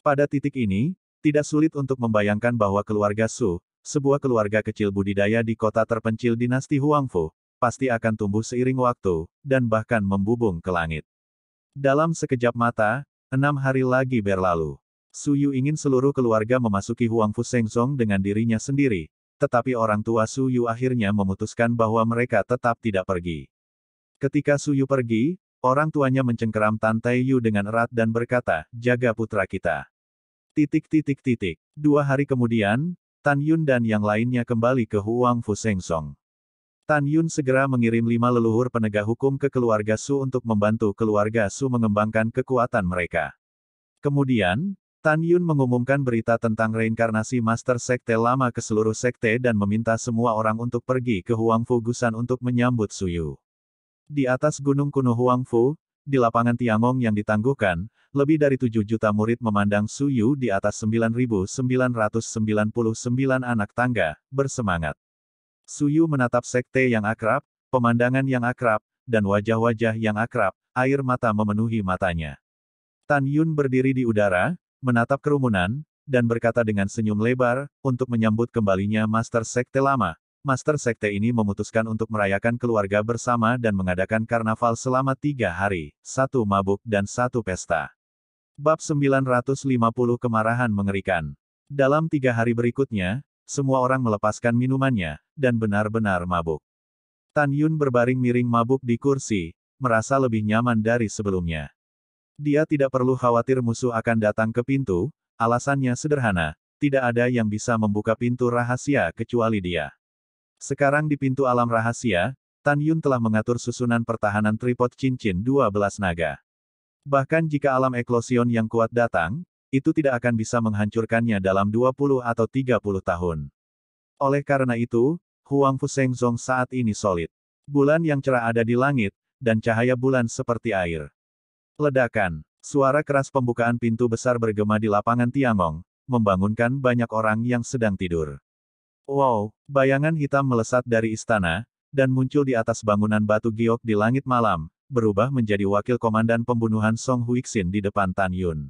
Pada titik ini, tidak sulit untuk membayangkan bahwa keluarga Su, sebuah keluarga kecil budidaya di kota terpencil dinasti Huangfu, pasti akan tumbuh seiring waktu, dan bahkan membubung ke langit. Dalam sekejap mata, 6 hari lagi berlalu. Su Yu ingin seluruh keluarga memasuki Huangfu Shengzong dengan dirinya sendiri, tetapi orang tua Su Yu akhirnya memutuskan bahwa mereka tetap tidak pergi. Ketika Su Yu pergi, orang tuanya mencengkeram Tante Yu dengan erat dan berkata, "Jaga putra kita." 2 hari kemudian, Tan Yun dan yang lainnya kembali ke Huangfu Shengzong. Tan Yun segera mengirim 5 leluhur penegak hukum ke keluarga Su untuk membantu keluarga Su mengembangkan kekuatan mereka. Kemudian, Tan Yun mengumumkan berita tentang reinkarnasi Master Sekte Lama ke seluruh sekte dan meminta semua orang untuk pergi ke Huangfu Gusan untuk menyambut Su Yu. Di atas gunung kuno Huangfu, di lapangan Tiangong yang ditangguhkan, lebih dari 7 juta murid memandang Su Yu di atas 9.999 anak tangga, bersemangat. Su Yu menatap sekte yang akrab, pemandangan yang akrab, dan wajah-wajah yang akrab, air mata memenuhi matanya. Tan Yun berdiri di udara, menatap kerumunan, dan berkata dengan senyum lebar, untuk menyambut kembalinya Master Sekte Lama. Master Sekte ini memutuskan untuk merayakan keluarga bersama dan mengadakan karnaval selama 3 hari, 1 mabuk dan 1 pesta. Bab 950 Kemarahan Mengerikan. Dalam 3 hari berikutnya, semua orang melepaskan minumannya, dan benar-benar mabuk. Tan Yun berbaring miring mabuk di kursi, merasa lebih nyaman dari sebelumnya. Dia tidak perlu khawatir musuh akan datang ke pintu, alasannya sederhana, tidak ada yang bisa membuka pintu rahasia kecuali dia. Sekarang di pintu alam rahasia, Tan Yun telah mengatur susunan pertahanan tripod cincin 12 naga. Bahkan jika alam eklosion yang kuat datang, itu tidak akan bisa menghancurkannya dalam 20 atau 30 tahun. Oleh karena itu, Huangfu Shengzong saat ini solid. Bulan yang cerah ada di langit, dan cahaya bulan seperti air. Ledakan. Suara keras pembukaan pintu besar bergema di lapangan Tiangong, membangunkan banyak orang yang sedang tidur. Wow, bayangan hitam melesat dari istana, dan muncul di atas bangunan batu giok di langit malam, berubah menjadi wakil komandan pembunuhan Song Huixin di depan Tan Yun.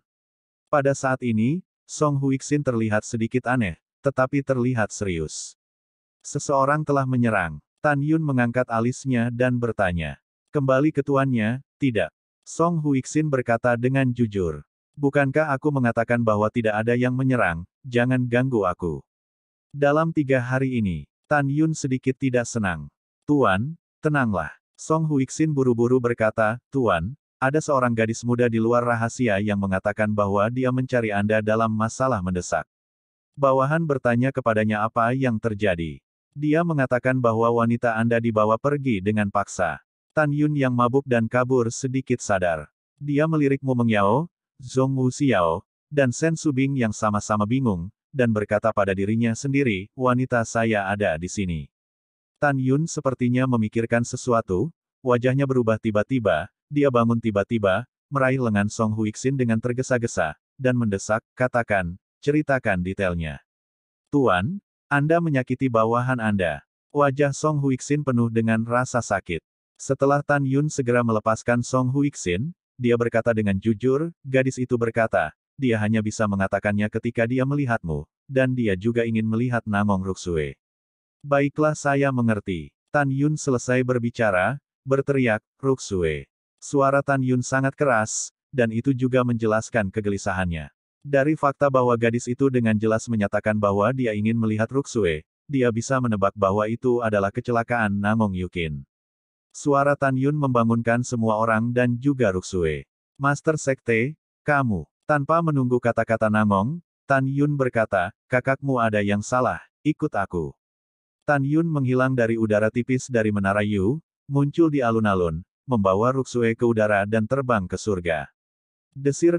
Pada saat ini, Song Huixin terlihat sedikit aneh, tetapi terlihat serius. Seseorang telah menyerang. Tan Yun mengangkat alisnya dan bertanya. Kembali ke tuannya, tidak. Song Huixin berkata dengan jujur. Bukankah aku mengatakan bahwa tidak ada yang menyerang, jangan ganggu aku. Dalam 3 hari ini, Tan Yun sedikit tidak senang. Tuan, tenanglah. Song Huixin buru-buru berkata, Tuan, ada seorang gadis muda di luar rahasia yang mengatakan bahwa dia mencari Anda dalam masalah mendesak. Bawahan bertanya kepadanya apa yang terjadi. Dia mengatakan bahwa wanita Anda dibawa pergi dengan paksa. Tan Yun yang mabuk dan kabur sedikit sadar. Dia melirik Mu Mengyao, Zhong Wu Xiao, dan Shen Subing yang sama-sama bingung, dan berkata pada dirinya sendiri, wanita saya ada di sini. Tan Yun sepertinya memikirkan sesuatu, wajahnya berubah tiba-tiba. Dia bangun tiba-tiba, meraih lengan Song Huixin dengan tergesa-gesa, dan mendesak, katakan, ceritakan detailnya. Tuan, Anda menyakiti bawahan Anda. Wajah Song Huixin penuh dengan rasa sakit. Setelah Tan Yun segera melepaskan Song Huixin, dia berkata dengan jujur, gadis itu berkata, dia hanya bisa mengatakannya ketika dia melihatmu, dan dia juga ingin melihat Namong Ruksue. Baiklah, saya mengerti. Tan Yun selesai berbicara, berteriak, Ruksue. Suara Tan Yun sangat keras, dan itu juga menjelaskan kegelisahannya. Dari fakta bahwa gadis itu dengan jelas menyatakan bahwa dia ingin melihat Ruksue, dia bisa menebak bahwa itu adalah kecelakaan Namong Yukin. Suara Tan Yun membangunkan semua orang dan juga Ruksue. Master Sekte, kamu. Tanpa menunggu kata-kata Namong, Tan Yun berkata, kakakmu ada yang salah, ikut aku. Tan Yun menghilang dari udara tipis dari Menara Yu, muncul di alun-alun, membawa Ruksue ke udara dan terbang ke surga. Desir.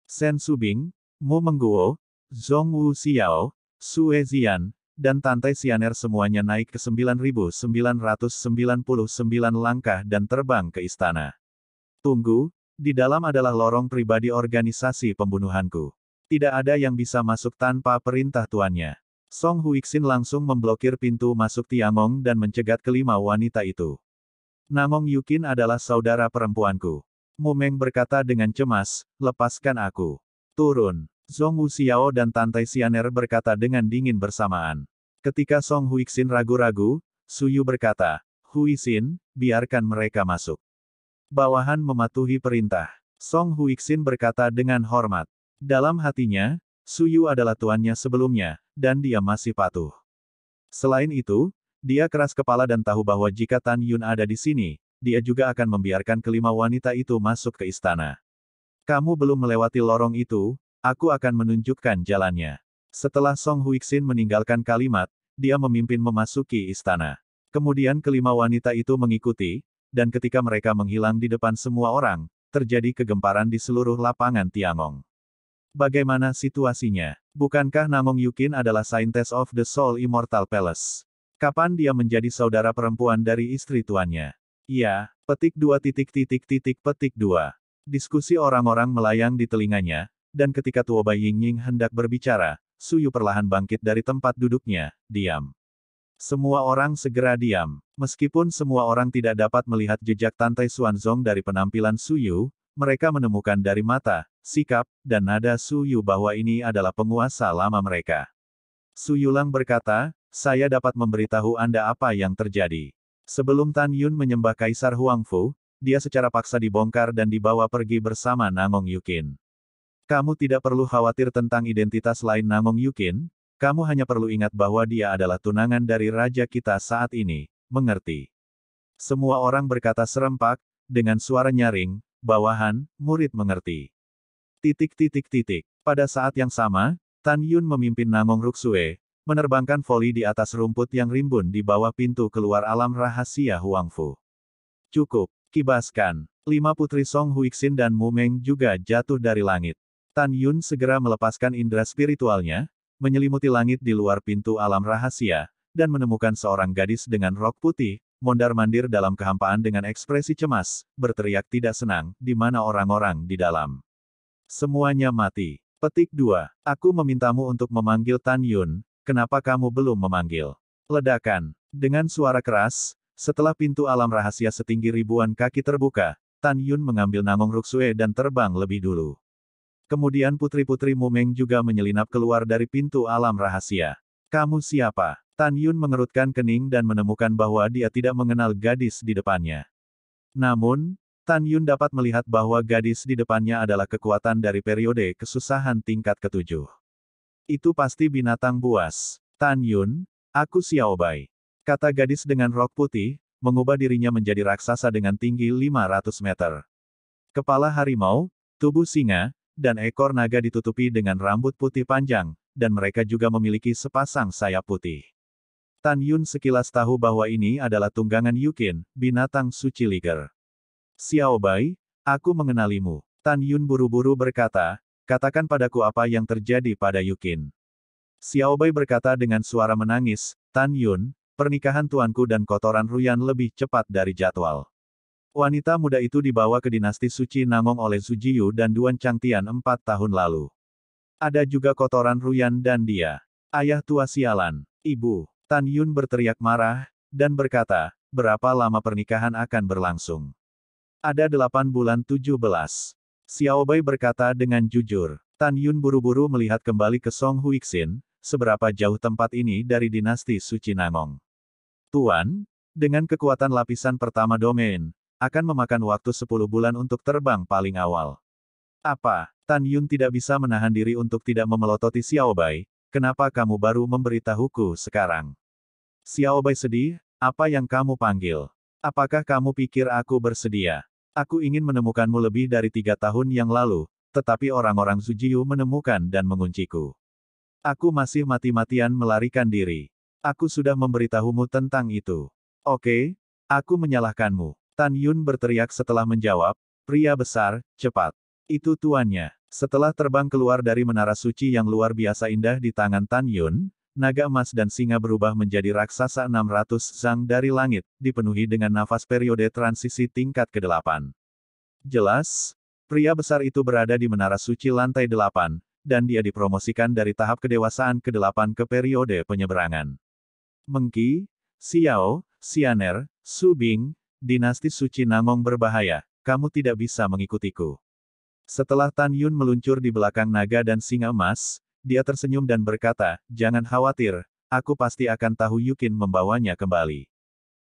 Sen Subing, Mu Mengguo, Zhong Wu Xiao, Sue Zian, dan Tantai Xianer semuanya naik ke 9.999 langkah dan terbang ke istana. Tunggu, di dalam adalah lorong pribadi organisasi pembunuhanku. Tidak ada yang bisa masuk tanpa perintah tuannya. Song Huixin langsung memblokir pintu masuk Tiangong dan mencegat kelima wanita itu. Namong Yukin adalah saudara perempuanku. Mu Meng berkata dengan cemas, lepaskan aku. Turun. Zhong Wu Xiao dan Tantai Xianer berkata dengan dingin bersamaan. Ketika Song Huixin ragu-ragu, Su Yu berkata, Huixin, biarkan mereka masuk. Bawahan mematuhi perintah. Song Huixin berkata dengan hormat. Dalam hatinya, Su Yu adalah tuannya sebelumnya, dan dia masih patuh. Selain itu, dia keras kepala dan tahu bahwa jika Tan Yun ada di sini, dia juga akan membiarkan kelima wanita itu masuk ke istana. Kamu belum melewati lorong itu, aku akan menunjukkan jalannya. Setelah Song Huixin meninggalkan kalimat, dia memimpin memasuki istana. Kemudian kelima wanita itu mengikuti, dan ketika mereka menghilang di depan semua orang, terjadi kegemparan di seluruh lapangan Tiangong. Bagaimana situasinya? Bukankah Namong Yukin adalah Saintess of the Soul Immortal Palace? Kapan dia menjadi saudara perempuan dari istri tuannya? Ya, petik 2. Diskusi orang-orang melayang di telinganya, dan ketika Tuo Bai Yingying hendak berbicara, Su Yu perlahan bangkit dari tempat duduknya, diam. Semua orang segera diam. Meskipun semua orang tidak dapat melihat jejak Tantai Xuanzong dari penampilan Su Yu, mereka menemukan dari mata, sikap, dan nada Su Yu bahwa ini adalah penguasa lama mereka. Su Yulang berkata, saya dapat memberitahu Anda apa yang terjadi. Sebelum Tan Yun menyembah Kaisar Huangfu, dia secara paksa dibongkar dan dibawa pergi bersama Namong Yukin. Kamu tidak perlu khawatir tentang identitas lain Namong Yukin, kamu hanya perlu ingat bahwa dia adalah tunangan dari raja kita saat ini, mengerti? Semua orang berkata serempak, dengan suara nyaring, bawahan, murid mengerti. Pada saat yang sama, Tan Yun memimpin Namong Ruksue, menerbangkan voli di atas rumput yang rimbun di bawah pintu keluar alam rahasia Huangfu. Cukup, kibaskan. 5 putri Song Huixin dan Mu Meng juga jatuh dari langit. Tan Yun segera melepaskan indera spiritualnya, menyelimuti langit di luar pintu alam rahasia, dan menemukan seorang gadis dengan rok putih, mondar-mandir dalam kehampaan dengan ekspresi cemas, berteriak tidak senang, di mana orang-orang di dalam. Semuanya mati. Petik 2. Aku memintamu untuk memanggil Tan Yun, kenapa kamu belum memanggil? Ledakan. Dengan suara keras, setelah pintu alam rahasia setinggi ribuan kaki terbuka, Tan Yun mengambil Namong Ruksue dan terbang lebih dulu. Kemudian putri-putri Mu Meng juga menyelinap keluar dari pintu alam rahasia. Kamu siapa? Tan Yun mengerutkan kening dan menemukan bahwa dia tidak mengenal gadis di depannya. Namun, Tan Yun dapat melihat bahwa gadis di depannya adalah kekuatan dari periode kesusahan tingkat ke-7. Itu pasti binatang buas. Tan Yun, aku Xiao Bai. Kata gadis dengan rok putih, mengubah dirinya menjadi raksasa dengan tinggi 500 meter. Kepala harimau, tubuh singa, dan ekor naga ditutupi dengan rambut putih panjang, dan mereka juga memiliki sepasang sayap putih. Tan Yun sekilas tahu bahwa ini adalah tunggangan Yukin, binatang suci liger. Xiao Bai, aku mengenalimu. Tan Yun buru-buru berkata, katakan padaku apa yang terjadi pada Yukin. Xiao Bai berkata dengan suara menangis, Tan Yun, pernikahan tuanku dan kotoran Ruyan lebih cepat dari jadwal. Wanita muda itu dibawa ke dinasti suci Namong oleh Su Jiyu dan Duan Changtian 4 tahun lalu. Ada juga kotoran Ruyan dan dia. Ayah tua sialan. Ibu. Tan Yun berteriak marah, dan berkata, berapa lama pernikahan akan berlangsung? Ada 8 bulan 17. Xiao Bai berkata dengan jujur. Tan Yun buru-buru melihat kembali ke Song Huixin, seberapa jauh tempat ini dari dinasti suci Nangong. Tuan, dengan kekuatan lapisan pertama domain, akan memakan waktu 10 bulan untuk terbang paling awal. Apa? Tan Yun tidak bisa menahan diri untuk tidak memelototi Xiao Bai. Kenapa kamu baru memberitahuku sekarang? Xiao Bai sedih, apa yang kamu panggil? Apakah kamu pikir aku bersedia? Aku ingin menemukanmu lebih dari 3 tahun yang lalu, tetapi orang-orang Zujiu menemukan dan mengunciku. Aku masih mati-matian melarikan diri. Aku sudah memberitahumu tentang itu. Oke, aku menyalahkanmu. Tan Yun berteriak setelah menjawab, pria besar, cepat. Itu tuannya. Setelah terbang keluar dari menara suci yang luar biasa indah di tangan Tan Yun, naga emas dan singa berubah menjadi raksasa 600 zang dari langit, dipenuhi dengan nafas periode transisi tingkat ke-8. Jelas, pria besar itu berada di menara suci lantai 8, dan dia dipromosikan dari tahap kedewasaan ke-8 ke periode penyeberangan. Mengki, Xiao, Xianer, Su Bing, dinasti suci Nangong berbahaya, kamu tidak bisa mengikutiku. Setelah Tan Yun meluncur di belakang naga dan singa emas, dia tersenyum dan berkata, jangan khawatir, aku pasti akan tahu Yukin membawanya kembali.